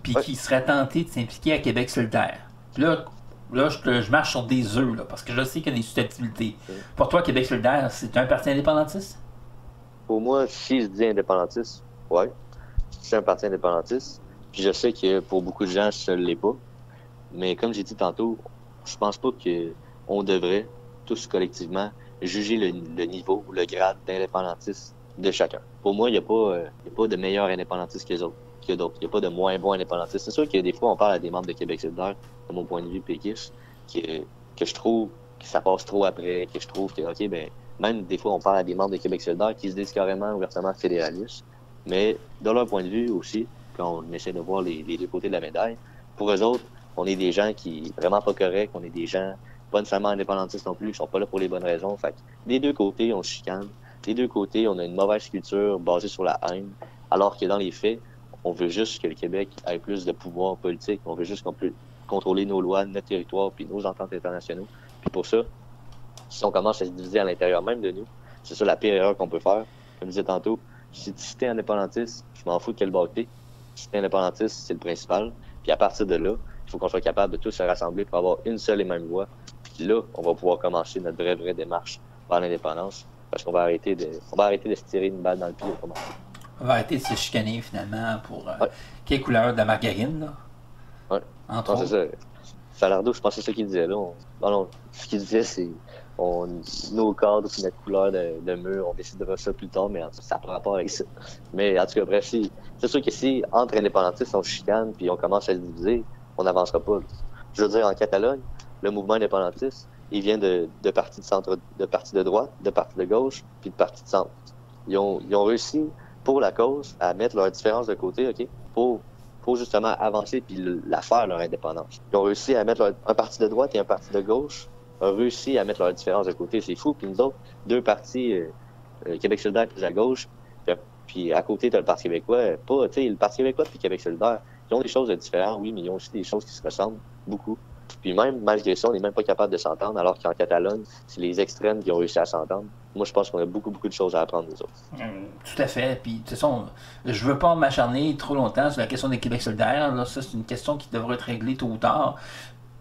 A: puis qui serait tenté de s'impliquer à Québec solidaire. Puis là je marche sur des œufs, là, parce que je sais qu'il y a des susceptibilités. Pour toi, Québec solidaire, c'est un parti indépendantiste?
C: Pour moi, si je dis indépendantiste, ouais, c'est un parti indépendantiste. Puis je sais que pour beaucoup de gens, ça ne l'est pas. Mais comme j'ai dit tantôt, je pense pas qu'on devrait, tous collectivement, juger le niveau, le grade d'indépendantisme de chacun. Pour moi, il n'y a pas de meilleurs indépendantistes que d'autres. Il n'y a pas de moins bons indépendantistes. C'est sûr que des fois, on parle à des membres de Québec solidaire, de mon point de vue péquiste, que je trouve que ça passe trop après, que je trouve que, OK, ben, même des fois, on parle à des membres de Québec solidaire qui se disent carrément ouvertement fédéralistes. Mais de leur point de vue aussi, quand on essaie de voir les deux côtés de la médaille, pour eux autres, on est des gens qui vraiment pas corrects, on est des gens pas nécessairement indépendantistes non plus, qui sont pas là pour les bonnes raisons. Fait que des deux côtés, on se chicane. Des deux côtés, on a une mauvaise culture basée sur la haine, alors que dans les faits, on veut juste que le Québec ait plus de pouvoir politique. On veut juste qu'on puisse contrôler nos lois, notre territoire, puis nos ententes internationales. Puis pour ça, si on commence à se diviser à l'intérieur même de nous, c'est ça la pire erreur qu'on peut faire. Comme je disais tantôt, si t'es indépendantiste, je m'en fous de quel bord t'es. Si t'es indépendantiste, c'est le principal. Puis à partir de là, il faut qu'on soit capable de tous se rassembler pour avoir une seule et même voix. Puis là, on va pouvoir commencer notre vraie démarche vers l'indépendance. Parce qu'on va arrêter de se tirer une balle dans le pied.
A: On va arrêter de se chicaner finalement pour quelle couleur de la margarine, là?
C: Ouais.
A: Entre autres.
C: C'est ça. Falardeau, je pense que c'est ça qu'il disait là. Non, ce qu'il disait, c'est nos cadres et notre couleur de mur, on décidera ça plus tard, mais ça n'a pas rapport avec ça. Mais en tout cas, bref, c'est sûr que si entre indépendantistes, on se chicane puis on commence à se diviser, on n'avancera pas. Je veux dire, en Catalogne, le mouvement indépendantiste, il vient de partis de centre, de partis de droite, de partis de gauche, puis de partis de centre. Ils ont réussi, pour la cause, à mettre leurs différences de côté, OK, pour justement avancer puis la faire, leur indépendance. Ils ont réussi à mettre un parti de droite et un parti de gauche ont réussi à mettre leurs différences de côté. C'est fou. Puis nous autres, deux partis, Québec solidaire plus à gauche, puis à côté, tu as le Parti québécois. Le Parti québécois puis Québec solidaire, ils ont des choses différentes, oui, mais ils ont aussi des choses qui se ressemblent beaucoup. Puis même, malgré ça, on n'est même pas capable de s'entendre, alors qu'en Catalogne, c'est les extrêmes qui ont réussi à s'entendre. Moi, je pense qu'on a beaucoup, beaucoup de choses à apprendre, nous autres.
A: Tout à fait. Puis, de toute façon, je veux pas m'acharner trop longtemps sur la question des Québec solidaires. Là, ça, c'est une question qui devrait être réglée tôt ou tard.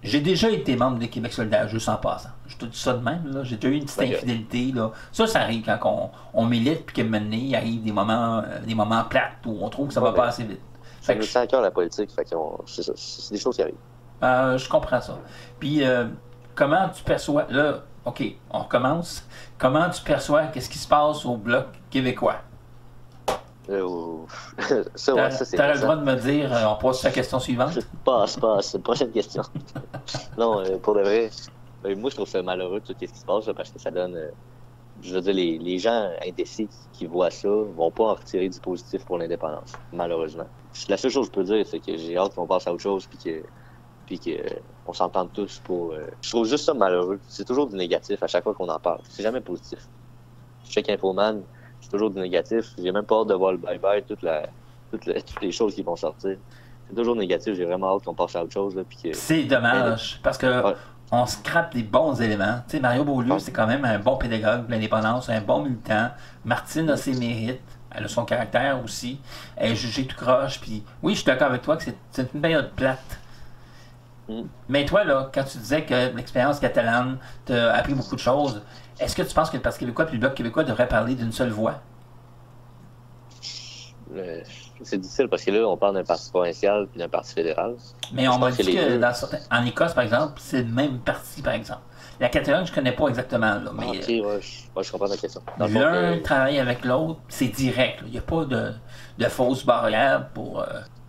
A: J'ai déjà été membre des Québec solidaires, juste en passant. Je te dis ça de même, là. J'ai déjà eu une petite infidélité, là. Ça arrive quand on milite, puis qu'à un moment donné, il arrive des moments plates où on trouve que ça va pas assez vite.
C: Ça nous tient à cœur la politique, fait que c'est des choses qui arrivent.
A: Je comprends ça. Puis, comment tu perçois, là, OK, on recommence. Comment tu perçois qu'est-ce qui se passe au Bloc québécois?
C: Ça, c'est
A: T'aurais le droit de me dire, on passe à la question suivante?
C: Passe. Prochaine question. Non, pour de vrai, moi, je trouve ça malheureux, tout ce qui se passe, là, parce que ça donne... je veux dire, les gens indécis qui voient ça vont pas en retirer du positif pour l'indépendance, malheureusement. La seule chose que je peux dire, c'est que j'ai hâte qu'on passe à autre chose, puis qu'on s'entende tous pour... Je trouve juste ça malheureux. C'est toujours du négatif à chaque fois qu'on en parle. C'est jamais positif. Check Infoman, c'est toujours du négatif. J'ai même pas hâte de voir le bye-bye, toutes les choses qui vont sortir. C'est toujours négatif. J'ai vraiment hâte qu'on passe à autre chose. Là,
A: c'est dommage, parce que on scrape des bons éléments. Tu sais, Mario Beaulieu, c'est quand même un bon pédagogue de l'indépendance, un bon militant. Martine a ses mérites. Elle a son caractère aussi. Elle est jugée tout croche. Puis oui, je suis d'accord avec toi que c'est une période plate. Mais toi, là, quand tu disais que l'expérience catalane t'a appris beaucoup de choses, est-ce que tu penses que le Parti québécois et le Bloc québécois devraient parler d'une seule voix?
C: C'est difficile parce que là, on parle d'un parti provincial et d'un parti fédéral.
A: Mais on m'a dit que en Écosse, par exemple, c'est le même parti, par exemple. La Catalogne, je connais pas exactement, là, mais...
C: Ok, je comprends ta question.
A: L'un travaille avec l'autre, c'est direct. Il n'y a pas de fausses barrières pour...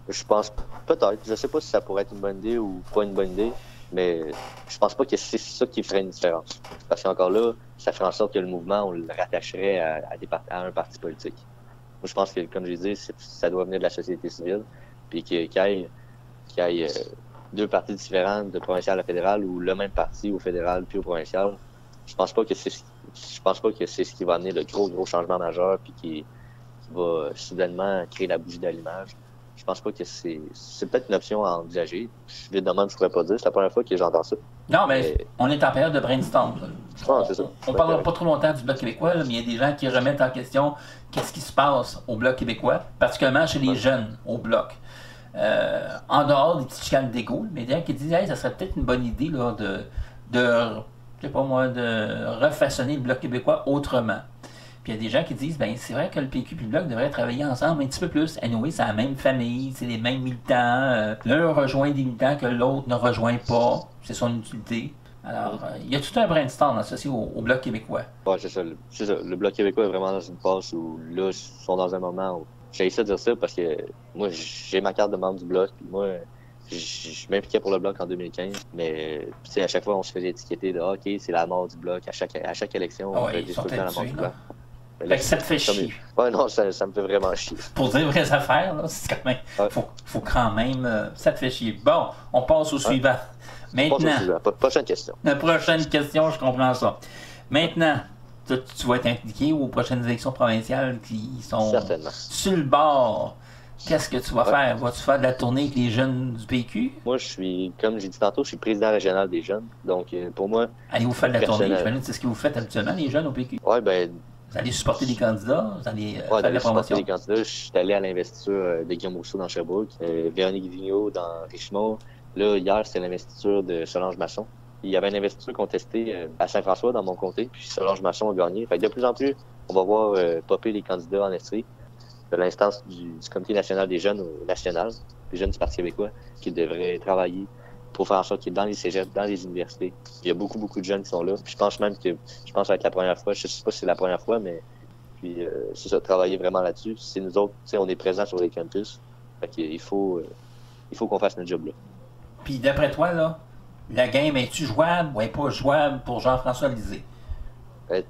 C: Je pense peut-être. Je sais pas si ça pourrait être une bonne idée ou pas une bonne idée, mais je pense pas que c'est ça qui ferait une différence. Parce qu'encore là, ça ferait en sorte que le mouvement, on le rattacherait à un parti politique. Moi, je pense que, comme j'ai dit, ça doit venir de la société civile, puis qu'il y ait deux partis différents, de provincial à fédéral, ou le même parti au fédéral puis au provincial. Je pense pas que c'est ce qui va amener le gros changement majeur, puis qui va soudainement créer la bougie d'allumage. Je pense pas que c'est peut-être une option à envisager. Évidemment, je pourrais pas dire. C'est la première fois que j'entends ça.
A: Non, mais on est en période de brainstorm.
C: C'est ça.
A: On ne parlera pas trop longtemps du Bloc québécois, là, mais il y a des gens qui remettent en question qu'est-ce qui se passe au Bloc québécois, particulièrement chez les jeunes au Bloc. En dehors des petits chicanes d'égo, mais des gens qui disent hey, ça serait peut-être une bonne idée là, de refaçonner le Bloc québécois autrement. Puis il y a des gens qui disent, ben c'est vrai que le PQ et le Bloc devraient travailler ensemble un petit peu plus. Anyway, c'est la même famille, c'est les mêmes militants. L'un rejoint des militants que l'autre ne rejoint pas. C'est son utilité. Alors, il y a tout un brainstorm associé au Bloc québécois.
C: Ouais, c'est ça. Le Bloc québécois est vraiment dans une passe où, là, ils sont dans un moment où... J'ai essayé de dire ça parce que moi, j'ai ma carte de membre du Bloc. Puis moi, je m'impliquais pour le Bloc en 2015. Mais, tu sais, à chaque fois, on se faisait étiqueter de « OK, c'est la mort du Bloc. » À chaque élection, on faisait tout le temps la mort du Bloc.
A: Fait que ça te fait chier.
C: Ouais, non, ça me fait vraiment chier.
A: Pour dire vraies affaires, là, c'est quand même. Faut quand même. Ça te fait chier. Bon, on passe au suivant. Maintenant.
C: Prochaine question.
A: La prochaine question, je comprends ça. Maintenant, tu vas être impliqué aux prochaines élections provinciales qui sont sur le bord. Qu'est-ce que tu vas faire? Vas-tu faire de la tournée avec les jeunes du PQ?
C: Moi, comme j'ai dit tantôt, je suis président régional des jeunes. Donc, pour moi.
A: Allez-vous faire de la tournée? J'imagine que c'est ce que vous faites habituellement, les jeunes au PQ?
C: Ouais, ben.
A: Vous allez supporter des candidats? Vous allez
C: faire de la promotion? Supporter des candidats. Je suis allé à l'investiture de Guillaume Rousseau dans Sherbrooke, Véronique Vigneault dans Richemont. Là, hier, c'était l'investiture de Solange Masson. Il y avait une investiture contestée à Saint-François, dans mon comté, puis Solange Masson a gagné. Fait que de plus en plus, on va voir popper les candidats en Estrie de l'instance du Comité national des jeunes au national, les jeunes du Parti québécois, qui devraient travailler pour faire en sorte qu'il y ait dans les cégeps, dans les universités. Il y a beaucoup de jeunes qui sont là. Puis je pense même que ça va être la première fois. Je sais pas si c'est la première fois, mais puis c'est ça, travailler vraiment là-dessus. C'est nous autres, on est présents sur les campus. Fait qu'il faut qu'on fasse notre job là.
A: Puis d'après toi, là, la game est-tu jouable ou est pas jouable pour Jean-François Lisée?
C: Elle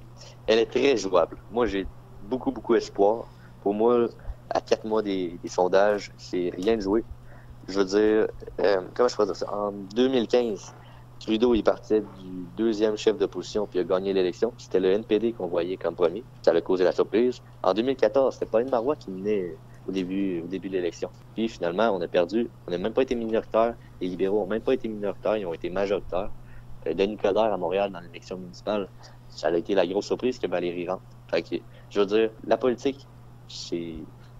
C: est très jouable. Moi, j'ai beaucoup espoir. Pour moi, à 4 mois des sondages, c'est rien de joué. Je veux dire, comment je peux dire ça? En 2015, Trudeau, il partait du deuxième chef d'opposition puis il a gagné l'élection. C'était le NPD qu'on voyait comme premier. Ça a causé la surprise. En 2014, c'était Pauline Marois qui menait au début de l'élection. Puis finalement, on a perdu. On n'a même pas été minoritaire. Les libéraux n'ont même pas été minoritaires, ils ont été majoritaires. Denis Coderre à Montréal dans l'élection municipale, ça a été la grosse surprise que Valérie rentre. Fait que, je veux dire, la politique, c'est...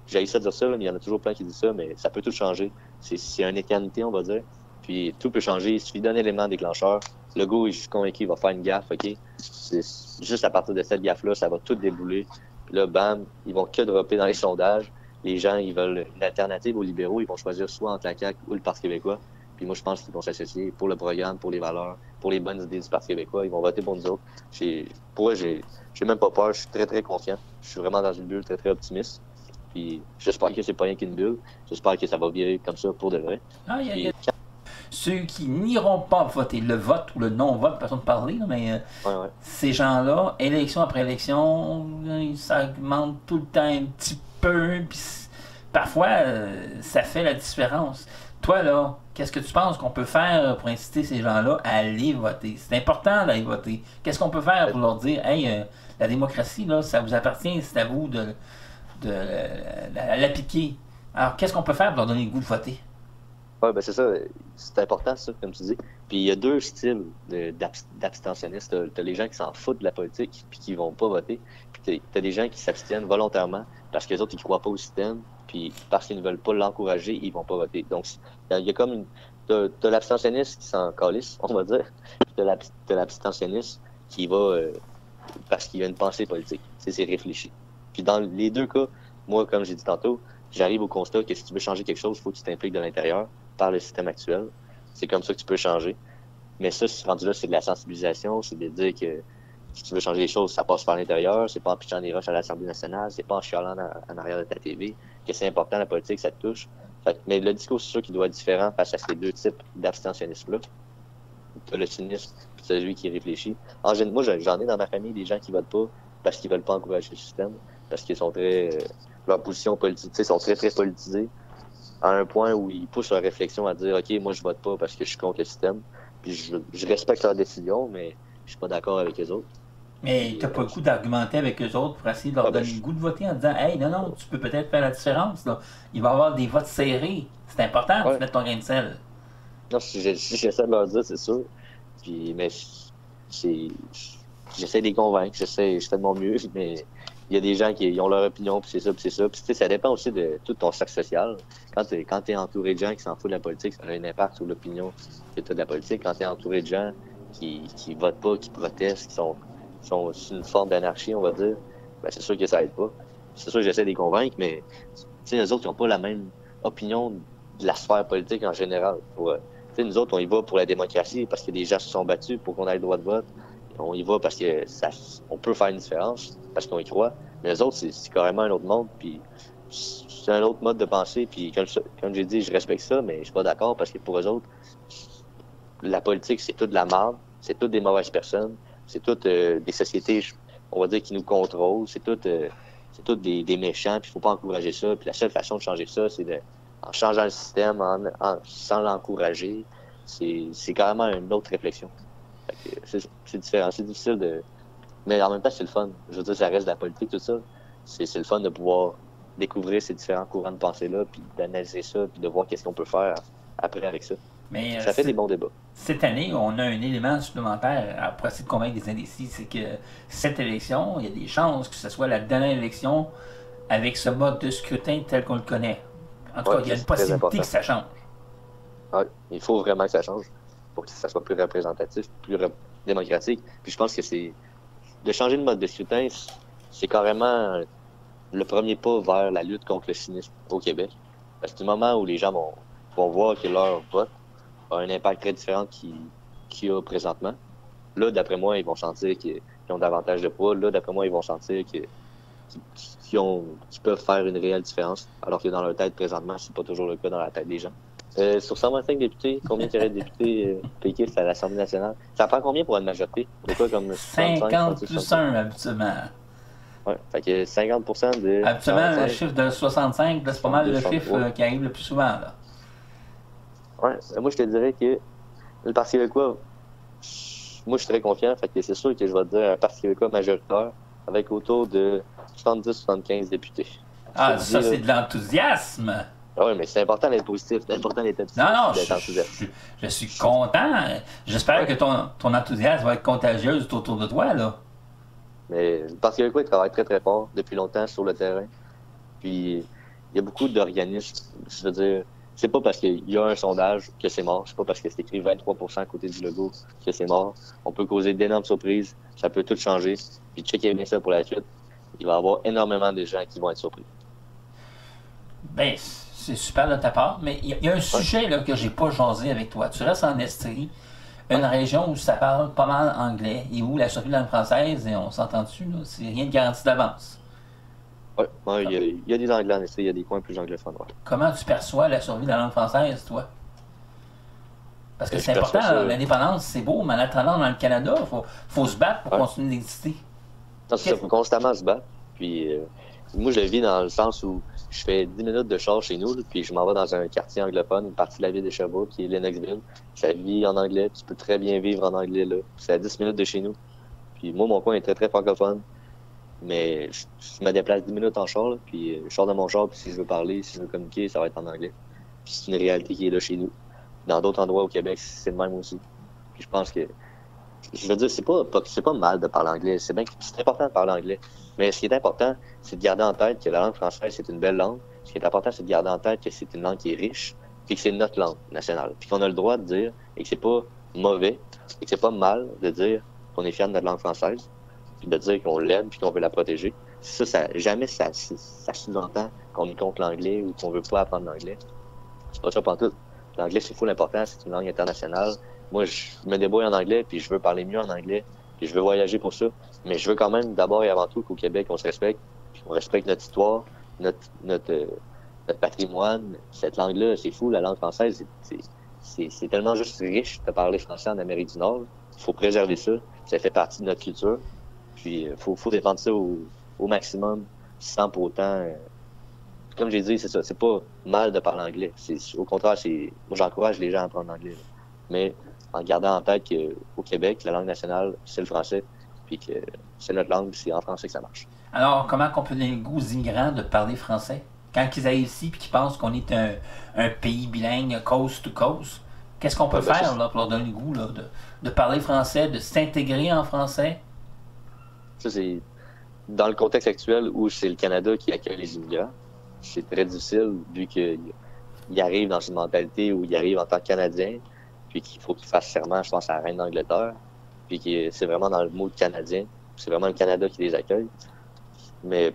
C: J'ai essayé de dire ça, là, mais il y en a toujours plein qui disent ça, mais ça peut tout changer. C'est une éternité, on va dire. Puis tout peut changer. Il suffit d'un élément déclencheur. Le gars, je suis convaincu, il va faire une gaffe, OK? C'est juste à partir de cette gaffe-là, ça va tout débouler. Puis là, bam, ils vont que dropper dans les sondages. Les gens, ils veulent une alternative aux libéraux. Ils vont choisir soit entre la CAQ ou le Parti québécois. Puis moi, je pense qu'ils vont s'associer pour le programme, pour les valeurs, pour les bonnes idées du Parti québécois. Ils vont voter pour nous autres. Pour moi, j'ai même pas peur. Je suis très, très confiant. Je suis vraiment dans une bulle très, très optimiste. Puis j'espère que c'est pas rien qu'une bulle. J'espère que ça va virer comme ça pour de vrai.
A: Ah, ceux qui n'iront pas voter, le vote ou le non-vote, façon de parler, là, mais ces gens-là, élection après élection, ça augmente tout le temps un petit peu. Puis parfois, ça fait la différence. Toi, là, qu'est-ce que tu penses qu'on peut faire pour inciter ces gens-là à aller voter? C'est important d'aller voter. Qu'est-ce qu'on peut faire pour leur dire, hey, la démocratie, là, ça vous appartient, c'est à vous de l'appliquer. Alors, qu'est-ce qu'on peut faire pour leur donner le goût de voter?
C: Oui, ben c'est ça. C'est important, ça, comme tu dis. Puis il y a deux styles d'abstentionnistes. T'as les gens qui s'en foutent de la politique puis qui vont pas voter. Puis t'as des gens qui s'abstiennent volontairement parce que les autres, ils croient pas au système. Puis parce qu'ils ne veulent pas l'encourager, ils vont pas voter. Donc, il y a comme t'as l'abstentionniste qui s'en calisse, on va dire. Puis t'as l'abstentionniste qui va parce qu'il a une pensée politique. C'est réfléchi. Puis dans les deux cas, moi, comme j'ai dit tantôt, j'arrive au constat que si tu veux changer quelque chose, il faut que tu t'impliques de l'intérieur par le système actuel. C'est comme ça que tu peux changer. Mais ça, rendu là, c'est de la sensibilisation, c'est de dire que si tu veux changer les choses, ça passe par l'intérieur, c'est pas en pitchant des roches à l'Assemblée nationale, c'est pas en chialant en arrière de ta TV, que c'est important, la politique, ça te touche. Mais le discours, c'est sûr qu'il doit être différent face à ces deux types d'abstentionnisme-là. Tu as le cynisme, puis celui qui réfléchit. Moi, j'en ai dans ma famille des gens qui votent pas parce qu'ils veulent pas encourager le système, parce qu'ils sont très... leur position politique, sont très, très politisés, à un point où ils poussent leur réflexion à dire « OK, moi, je vote pas parce que je suis contre le système. » Puis je respecte leur décision, mais je suis pas d'accord avec eux autres.
A: Mais t'as pas le coup d'argumenter avec eux autres pour essayer de leur donner le goût de voter en disant « Hey, non, tu peux peut-être faire la différence. Là. Il va y avoir des votes serrés. C'est important de mettre ton grain de sel. »
C: Non, j'essaie de leur dire, c'est sûr. Puis, mais j'essaie de les convaincre. Je fais de mon mieux, mais... Il y a des gens qui ont leur opinion, puis c'est ça, puis c'est ça. Puis tu sais, ça dépend aussi de tout ton cercle social. Quand t'es entouré de gens qui s'en foutent de la politique, ça a un impact sur l'opinion que tu as de la politique. Quand t'es entouré de gens qui votent pas, qui protestent, qui sont sur une forme d'anarchie, on va dire, ben c'est sûr que ça aide pas. C'est sûr que j'essaie de les convaincre, mais tu sais, eux autres, ils n'ont pas la même opinion de la sphère politique en général. Tu sais, nous autres, on y va pour la démocratie parce que des gens se sont battus pour qu'on ait le droit de vote. On y va parce que on peut faire une différence, parce qu'on y croit. Mais les autres, c'est carrément un autre monde, puis c'est un autre mode de pensée. Puis comme j'ai dit, je respecte ça, mais je suis pas d'accord parce que pour eux autres, la politique, c'est toute de la merde, c'est toutes des mauvaises personnes, c'est toutes des sociétés, on va dire, qui nous contrôlent, c'est toutes des méchants, puis il faut pas encourager ça. Puis la seule façon de changer ça, c'est en changeant le système, sans l'encourager. C'est carrément une autre réflexion. C'est différent, c'est difficile de... Mais en même temps, c'est le fun. Je veux dire, ça reste de la politique, tout ça. C'est le fun de pouvoir découvrir ces différents courants de pensée-là, puis d'analyser ça, puis de voir qu'est-ce qu'on peut faire après avec ça.
A: Mais
C: ça fait des bons débats.
A: Cette année, on a un élément supplémentaire pour essayer de convaincre les indécis, c'est que cette élection, il y a des chances que ce soit la dernière élection avec ce mode de scrutin tel qu'on le connaît. En tout cas, il y a une possibilité que ça change.
C: Ouais, il faut vraiment que ça change pour que ça soit plus représentatif, plus démocratique. Puis je pense que c'est de changer de mode de scrutin, c'est carrément le premier pas vers la lutte contre le cynisme au Québec. Parce que du moment où les gens vont voir que leur vote a un impact très différent qu'il y a présentement, là, d'après moi, ils vont sentir qu'ils ont davantage de poids. Là, d'après moi, ils vont sentir qu'ils peuvent faire une réelle différence, alors que dans leur tête, présentement, c'est pas toujours le cas dans la tête des gens. Sur 125 députés, combien il y aurait de députés péquistes à l'Assemblée nationale? Ça prend combien pour une majorité? C'est quoi comme
A: 50 plus 1, habituellement.
C: Oui, fait que 50% de...
A: Habituellement, 45, le chiffre de 65, c'est pas mal le chiffre qui arrive le plus souvent. Là.
C: Oui, moi, je te dirais que le Parti québécois, moi, je suis très confiant. Fait que c'est sûr que je vais te dire un Parti québécois majoritaire avec autour de 70-75 députés.
A: Ah,
C: te
A: ça,
C: dis,
A: c'est
C: là,
A: de l'enthousiasme.
C: ah ouais, mais c'est important d'être positif, c'est important d'être optimiste,
A: Non,
C: d'être enthousiaste.
A: je suis content. J'espère que ton enthousiasme va être contagieux autour de toi, là.
C: Mais parce que quoi, il travaille très très fort depuis longtemps sur le terrain. Puis il y a beaucoup d'organismes. Je veux dire, c'est pas parce qu'il y a un sondage que c'est mort. C'est pas parce que c'est écrit 23% à côté du logo que c'est mort. On peut causer d'énormes surprises. Ça peut tout changer. Puis checker bien ça pour la suite. Il va y avoir énormément de gens qui vont être surpris.
A: Ben, c'est super de ta part, mais il y a un sujet là, que j'ai pas jasé avec toi. Tu restes en Estrie, une région où ça parle pas mal anglais et où la survie de la langue française, et on s'entend dessus, là, c'est rien de garanti d'avance.
C: Ouais, il y a des Anglais en essai, il y a des coins plus anglophones. Ouais.
A: Comment tu perçois la survie de la langue française, toi? Parce que
C: Je
A: c'est
C: perçois
A: important,
C: ça.
A: l'indépendance, c'est beau, mais en attendant, dans le Canada, faut se battre pour
C: Ouais.
A: continuer d'exister.
C: Non, c'est ça, il faut constamment se battre. Puis moi, je le vis dans le sens où je fais 10 minutes de char chez nous, là, puis je m'en vais dans un quartier anglophone, une partie de la ville de Sherbrooke, qui est Lennoxville. Ça vit en anglais, tu peux très bien vivre en anglais là. C'est à 10 minutes de chez nous. Puis moi, mon coin est très, très francophone. Mais je me déplace 10 minutes en char, là, puis je sors de mon char, puis si je veux parler, si je veux communiquer, ça va être en anglais. Puis c'est une réalité qui est là chez nous. Dans d'autres endroits au Québec, c'est le même aussi. Puis je pense que, je veux dire, c'est pas mal de parler anglais. C'est important de parler anglais. Mais ce qui est important, c'est de garder en tête que la langue française, c'est une belle langue. Ce qui est important, c'est de garder en tête que c'est une langue qui est riche, puis que c'est notre langue nationale. Puis qu'on a le droit de dire, et que c'est pas mauvais, et que c'est pas mal de dire qu'on est fier de notre langue française, puis de dire qu'on l'aime, puis qu'on veut la protéger. Jamais ça sous-entend qu'on est contre l'anglais ou qu'on veut pas apprendre l'anglais. C'est pas ça pantoute. L'anglais, c'est full important, c'est une langue internationale. Moi, je me débrouille en anglais, puis je veux parler mieux en anglais, puis je veux voyager pour ça. Mais je veux quand même, d'abord et avant tout, qu'au Québec, on se respecte, puis qu'on respecte notre histoire, notre patrimoine. Cette langue-là, c'est fou, la langue française, c'est tellement juste riche de parler français en Amérique du Nord. Il faut préserver ça. Ça fait partie de notre culture. Puis, il faut défendre ça au maximum, sans pour autant... comme j'ai dit, c'est ça. C'est pas mal de parler anglais. Au contraire, moi, j'encourage les gens à apprendre l'anglais. Là. Mais en gardant en tête qu'au Québec, la langue nationale, c'est le français. Puis que c'est notre langue, c'est en français que ça marche.
A: Alors, comment qu'on peut donner le goût aux immigrants de parler français? Quand ils arrivent ici et qu'ils pensent qu'on est un pays bilingue, coast to coast, qu'est-ce qu'on peut faire là, pour leur donner le goût là, de parler français, de s'intégrer en français?
C: Ça, c'est dans le contexte actuel où c'est le Canada qui accueille les immigrants. C'est très difficile vu qu'ils arrivent dans une mentalité où ils arrivent en tant que Canadiens, puis qu'il faut qu'ils fassent serment, je pense, à la reine d'Angleterre, puis que c'est vraiment dans le mot de Canadien. C'est vraiment le Canada qui les accueille. Mais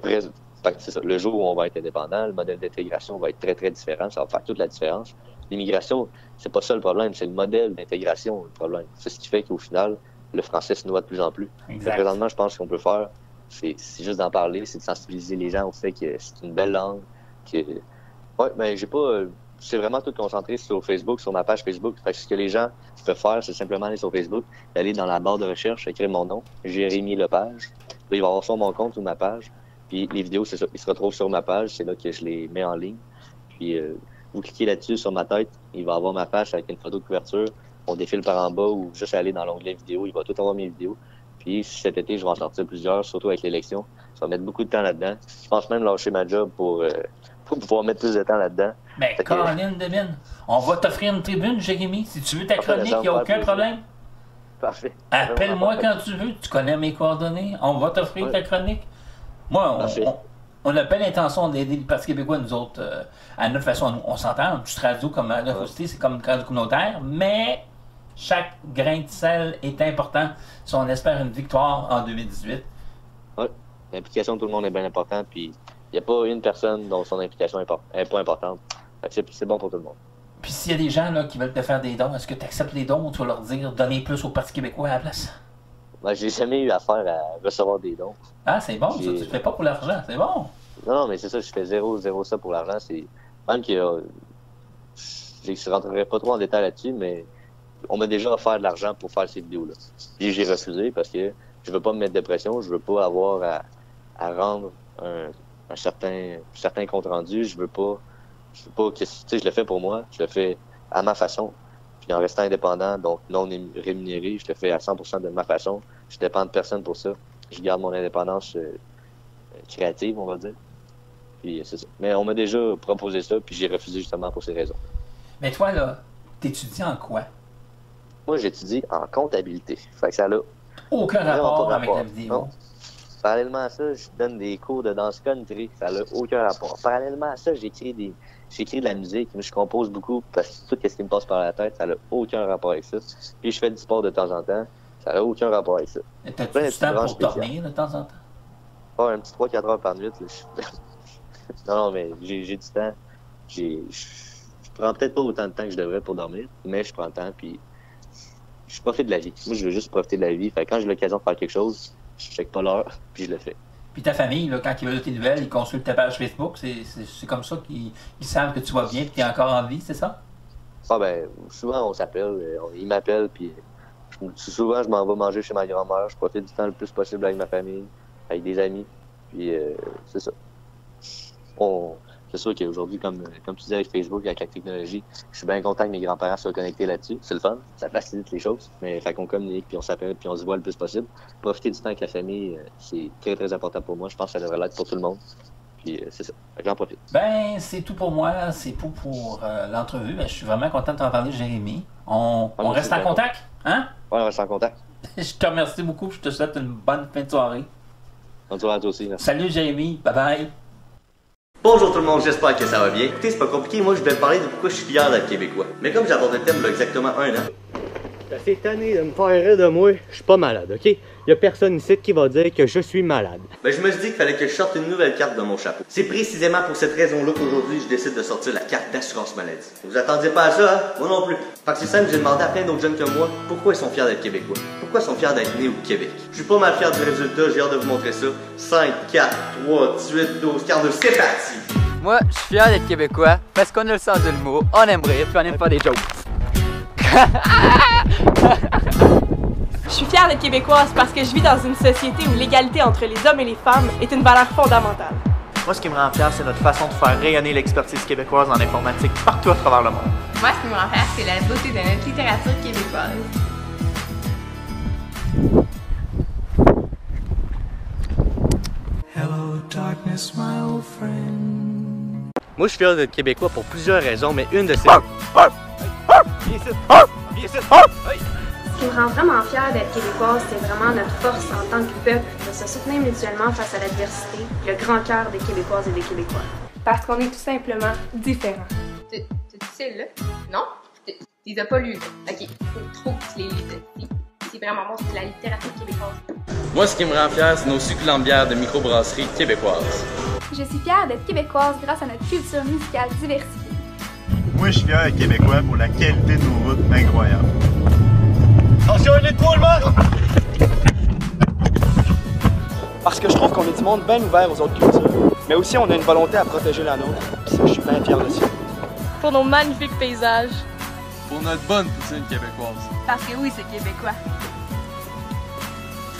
C: c'est ça, le jour où on va être indépendant, le modèle d'intégration va être très, très différent. Ça va faire toute la différence. L'immigration, c'est pas ça le problème, c'est le modèle d'intégration le problème. C'est ce qui fait qu'au final, le français se noie de plus en plus. Présentement, je pense qu'on peut faire, c'est juste d'en parler, c'est de sensibiliser les gens au fait que c'est une belle langue. J'ai pas... c'est vraiment tout concentré sur Facebook, sur ma page Facebook. Fait que ce que les gens peuvent faire, c'est simplement aller sur Facebook, aller dans la barre de recherche, écrire mon nom, Jérémy Lepage. Là, il va avoir sur mon compte ou ma page. Puis les vidéos, c'est ça, ils se retrouvent sur ma page, c'est là que je les mets en ligne. Puis vous cliquez là-dessus sur ma tête, il va avoir ma page avec une photo de couverture. On défile par en bas ou juste aller dans l'onglet vidéo, il va tout avoir mes vidéos. Puis cet été, je vais en sortir plusieurs, surtout avec l'élection. Ça va mettre beaucoup de temps là-dedans. Je pense même lâcher ma job pour pouvoir mettre plus de temps là-dedans.
A: Mais Caroline Devine, on va t'offrir une tribune, Jérémy. Si tu veux ta chronique, il n'y a aucun problème.
C: Parfait.
A: Appelle-moi quand tu veux, tu connais mes coordonnées. On va t'offrir ta chronique. Moi, on n'a pas l'intention d'aider le Parti québécois, nous autres, à notre façon. On s'entend, une petite radio comme la Fausseté, c'est comme une radio communautaire, mais chaque grain de sel est important si on espère une victoire en 2018.
C: Oui, l'implication de tout le monde est bien importante, puis il n'y a pas une personne dont son implication n'est pas importante. C'est bon pour tout le monde.
A: Puis s'il y a des gens là, qui veulent te faire des dons, est-ce que tu acceptes les dons ou tu vas leur dire donner plus au Parti québécois à la place?
C: Moi, j'ai jamais eu affaire à recevoir des dons.
A: Ah, c'est bon, ça, tu ne fais pas pour l'argent, c'est bon.
C: Non, mais c'est ça, je fais zéro ça pour l'argent. C'est même que je ne rentrerai pas trop en détail là-dessus, mais on m'a déjà offert de l'argent pour faire ces vidéos-là. Puis j'ai refusé parce que je veux pas me mettre de pression, je veux pas avoir à rendre un certain compte rendu. Je veux pas que, tu sais, je le fais pour moi, je le fais à ma façon. Puis en restant indépendant, donc non rémunéré, je le fais à 100% de ma façon. Je dépends de personne pour ça. Je garde mon indépendance créative, on va dire. Puis c'est ça. Mais on m'a déjà proposé ça, puis j'ai refusé justement pour ces raisons.
A: Mais toi, là, t'étudies en quoi?
C: Moi, j'étudie en comptabilité. Fait que ça a
A: Aucun
C: vraiment
A: rapport
C: pas
A: avec
C: rapport.
A: la vidéo.
C: Non. Parallèlement à ça, je donne des cours de danse country. Ça n'a aucun rapport. Parallèlement à ça, j'écris de la musique. Moi, je compose beaucoup parce que tout ce qui me passe par la tête, ça n'a aucun rapport avec ça. Puis je fais du sport de temps en temps. Ça n'a aucun rapport avec ça.
A: T'as-tu du temps pour dormir de temps en temps?
C: Pas un petit 3-4 heures par nuit. Là. Non, mais j'ai du temps. Je prends peut-être pas autant de temps que je devrais pour dormir, mais je prends le temps, puis je profite de la vie. Moi, je veux juste profiter de la vie. Fait que quand j'ai l'occasion de faire quelque chose, je check pas l'heure, puis je le fais.
A: Puis ta famille, là, quand ils veulent tes nouvelles, ils consultent ta page Facebook. C'est comme ça qu'ils savent que tu vas bien et que tu es encore en vie, c'est ça?
C: Ah ben, souvent on s'appelle, ils m'appellent, puis souvent je m'en vais manger chez ma grand-mère. Je profite du temps le plus possible avec ma famille, avec des amis, puis c'est ça. C'est sûr qu'aujourd'hui, comme tu disais avec Facebook, avec la technologie, je suis bien content que mes grands-parents soient connectés là-dessus. C'est le fun, ça facilite les choses. Mais fait qu'on communique, puis on s'appelle, puis on se voit le plus possible. Profiter du temps avec la famille, c'est très très important pour moi. Je pense que ça devrait l'être pour tout le monde. Puis c'est ça. Fait que j'en profite.
A: Ben, c'est tout pour moi. C'est tout pour l'entrevue. Ben, je suis vraiment content de t'en parler, Jérémy. On reste en contact? Hein?
C: Ouais, on reste en contact.
A: Je te remercie beaucoup. Je te souhaite une bonne fin de soirée.
C: Bonne soirée à toi aussi. Merci.
A: Salut, Jérémy. Bye bye.
B: Bonjour tout le monde, j'espère que ça va bien. Écoutez, c'est pas compliqué, moi je vais parler de pourquoi je suis fier d'être québécois. Mais comme j'aborde le thème il y a exactement 1 an.
D: T'as assez tanné de me faire rire de moi, je suis pas malade, ok? Y'a personne ici qui va dire que je suis malade.
B: Ben je me suis dit qu'il fallait que je sorte une nouvelle carte de mon chapeau. C'est précisément pour cette raison-là qu'aujourd'hui je décide de sortir la carte d'assurance maladie. Vous attendiez pas à ça, hein? Moi non plus. Fait que c'est simple, j'ai demandé à plein d'autres jeunes comme moi pourquoi ils sont fiers d'être québécois. Pourquoi ils sont fiers d'être nés au Québec. Je suis pas mal fier du résultat, j'ai hâte de vous montrer ça. 5, 4, 3, 18, 12, 42, c'est parti!
E: Moi, je suis fier d'être québécois parce qu'on a le sens de l'humour, on aime rire, puis on aime faire des jokes.
F: Je suis fière d'être québécoise parce que je vis dans une société où l'égalité entre les hommes et les femmes est une valeur fondamentale.
G: Moi, ce qui me rend fier, c'est notre façon de faire rayonner l'expertise québécoise en informatique partout à travers le monde.
H: Moi, ce qui me rend fier, c'est la beauté de notre littérature québécoise.
I: Hello, darkness, my old friend.
D: Moi, je suis fier d'être québécois pour plusieurs raisons, mais une de ces...
J: Ce qui me rend vraiment fière d'être québécoise, c'est vraiment notre force en tant que peuple de se soutenir mutuellement face à l'adversité, le grand cœur des Québécoises et des Québécois.
F: Parce qu'on est tout simplement différents.
H: Tu sais, là? Non? Tu les as pas lus, là. Ok, faut trop que tu les lises. C'est vraiment bon, c'est la littérature québécoise.
K: Moi, ce qui me rend fier, c'est nos succulentes bières de microbrasserie québécoises.
L: Je suis fière d'être québécoise grâce à notre culture musicale diversifiée.
M: Moi, je suis fier d'être québécois pour la qualité de nos routes incroyables.
D: Attention, il est tout le monde! Parce que je trouve qu'on est du monde bien ouvert aux autres cultures. Mais aussi, on a une volonté à protéger la nôtre. Puis ça, je suis bien fier de ça.
F: Pour nos magnifiques paysages.
K: Pour notre bonne poutine québécoise.
H: Parce que oui, c'est québécois.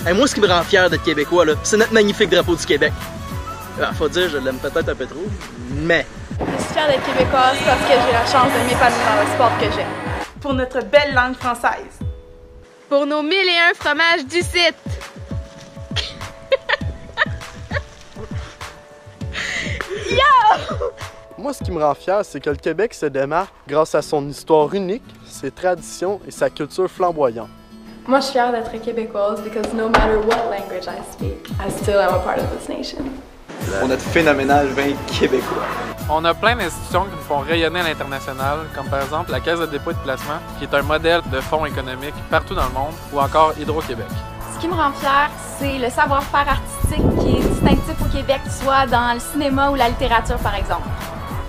E: Hey, moi, ce qui me rend fier d'être québécois, c'est notre magnifique drapeau du Québec. Faut dire, je l'aime peut-être un peu trop, mais...
F: Je suis fière d'être québécoise parce que j'ai la chance de m'épanouir dans le sport que j'aime. Pour notre belle langue française.
H: Pour nos 1001 fromages du site.
F: Yo!
N: Moi, ce qui me rend fier, c'est que le Québec se démarque grâce à son histoire unique, ses traditions et sa culture flamboyante.
F: Moi, je suis fière d'être québécoise because no matter what language I speak, I still am a part of this nation.
G: On a de phénoménal vin québécois.
O: On a plein d'institutions qui nous font rayonner à l'international, comme par exemple la Caisse de dépôt et de placement, qui est un modèle de fonds économiques partout dans le monde, ou encore Hydro-Québec.
L: Ce qui me rend fière, c'est le savoir-faire artistique qui est distinctif au Québec, soit dans le cinéma ou la littérature, par exemple.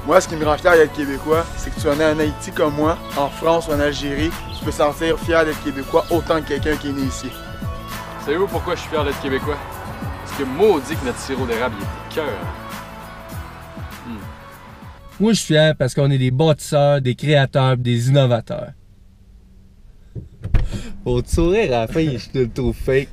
M: Moi, ce qui me rend fier d'être québécois, c'est que tu en es en Haïti comme moi, en France ou en Algérie, tu peux sentir fier d'être québécois autant que quelqu'un qui est né ici.
K: Savez-vous pourquoi je suis fier d'être québécois? Parce que maudit que notre sirop d'érable, il est cœur.
P: Moi, je suis fier parce qu'on est des bâtisseurs, des créateurs, des innovateurs.
Q: Pour te sourire à la fin, je te le trouve fake.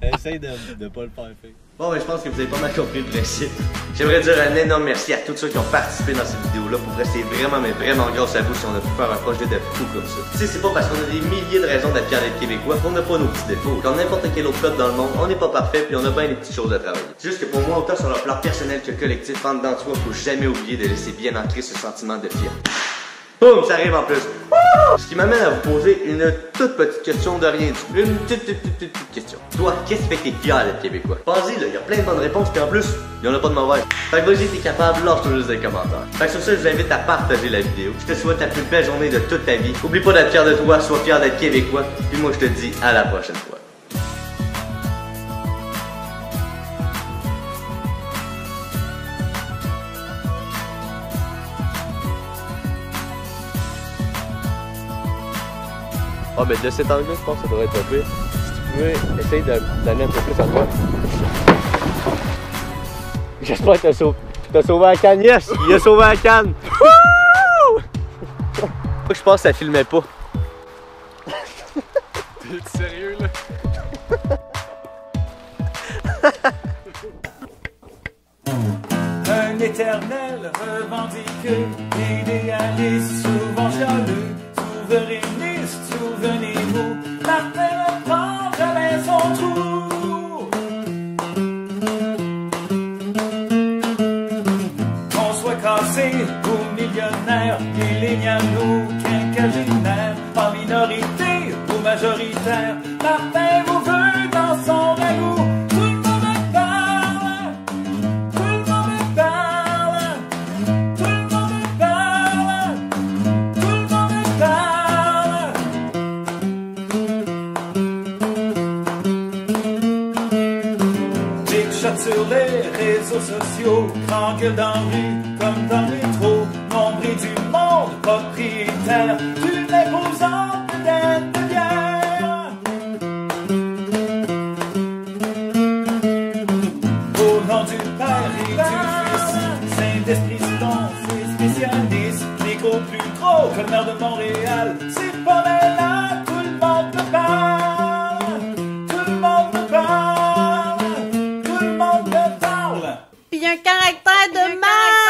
R: Essaye de pas le faire fake.
B: Bon, ben, je pense que vous avez pas mal compris le principe. J'aimerais dire un énorme merci à tous ceux qui ont participé dans cette vidéo-là. Pour vrai, c'est vraiment, mais vraiment grâce à vous si on a pu faire un projet de fou comme ça. Tu sais, c'est pas parce qu'on a des milliers de raisons d'être fiers d'être québécois qu'on n'a pas nos petits défauts. Comme n'importe quel autre peuple dans le monde, on n'est pas parfait puis on a bien des petites choses à travailler. C'est juste que pour moi, autant sur le plan personnel que collectif, en dedans de soi, faut jamais oublier de laisser bien ancrer ce sentiment de fierté. Boum, ça arrive en plus. Ce qui m'amène à vous poser une toute petite question de rien du tout. Une petite question. Toi, qu'est-ce qui fait que t'es fier d'être québécois? Pense-y, là, y a plein de bonnes réponses, puis en plus, y en a pas de mauvaises. Fait que vas-y, t'es capable, lâche-toi juste des commentaires. Fait que sur ça, je vous invite à partager la vidéo. Je te souhaite la plus belle journée de toute ta vie. Oublie pas d'être fier de toi, sois fier d'être québécois. Puis moi, je te dis à la prochaine fois.
C: Ah ben de cet angle-là, je pense que ça devrait être pas pire. Si tu pouvais essayer d'amener un peu plus à droite. J'espère que t'as sauvé la canne, yes! Il a sauvé la canne! Je pense que ça filmait pas.
K: T'es sérieux là?
I: Un éternel revendiqué, idéaliste, souvent jaloux, souverainiste, souvenez-vous, Martin ne prend jamais son trou. Qu'on soit cassé ou millionnaire, millénial ou quinquagénaire, en minorité ou majoritaire, Martin vous veut dans son ragoût. Sur les réseaux sociaux, grand gueule dans la rue comme dans le métro, nombril du monde, propriétaire d'une imposante vedette de bière. Au nom du Père et du Fils, Saint-Esprit, c'est spécialiste, les gros plus gros que le maire de Montréal, c'est pas mal là, tout le monde me parle, tout le monde me parle. Puis un caractère de mal.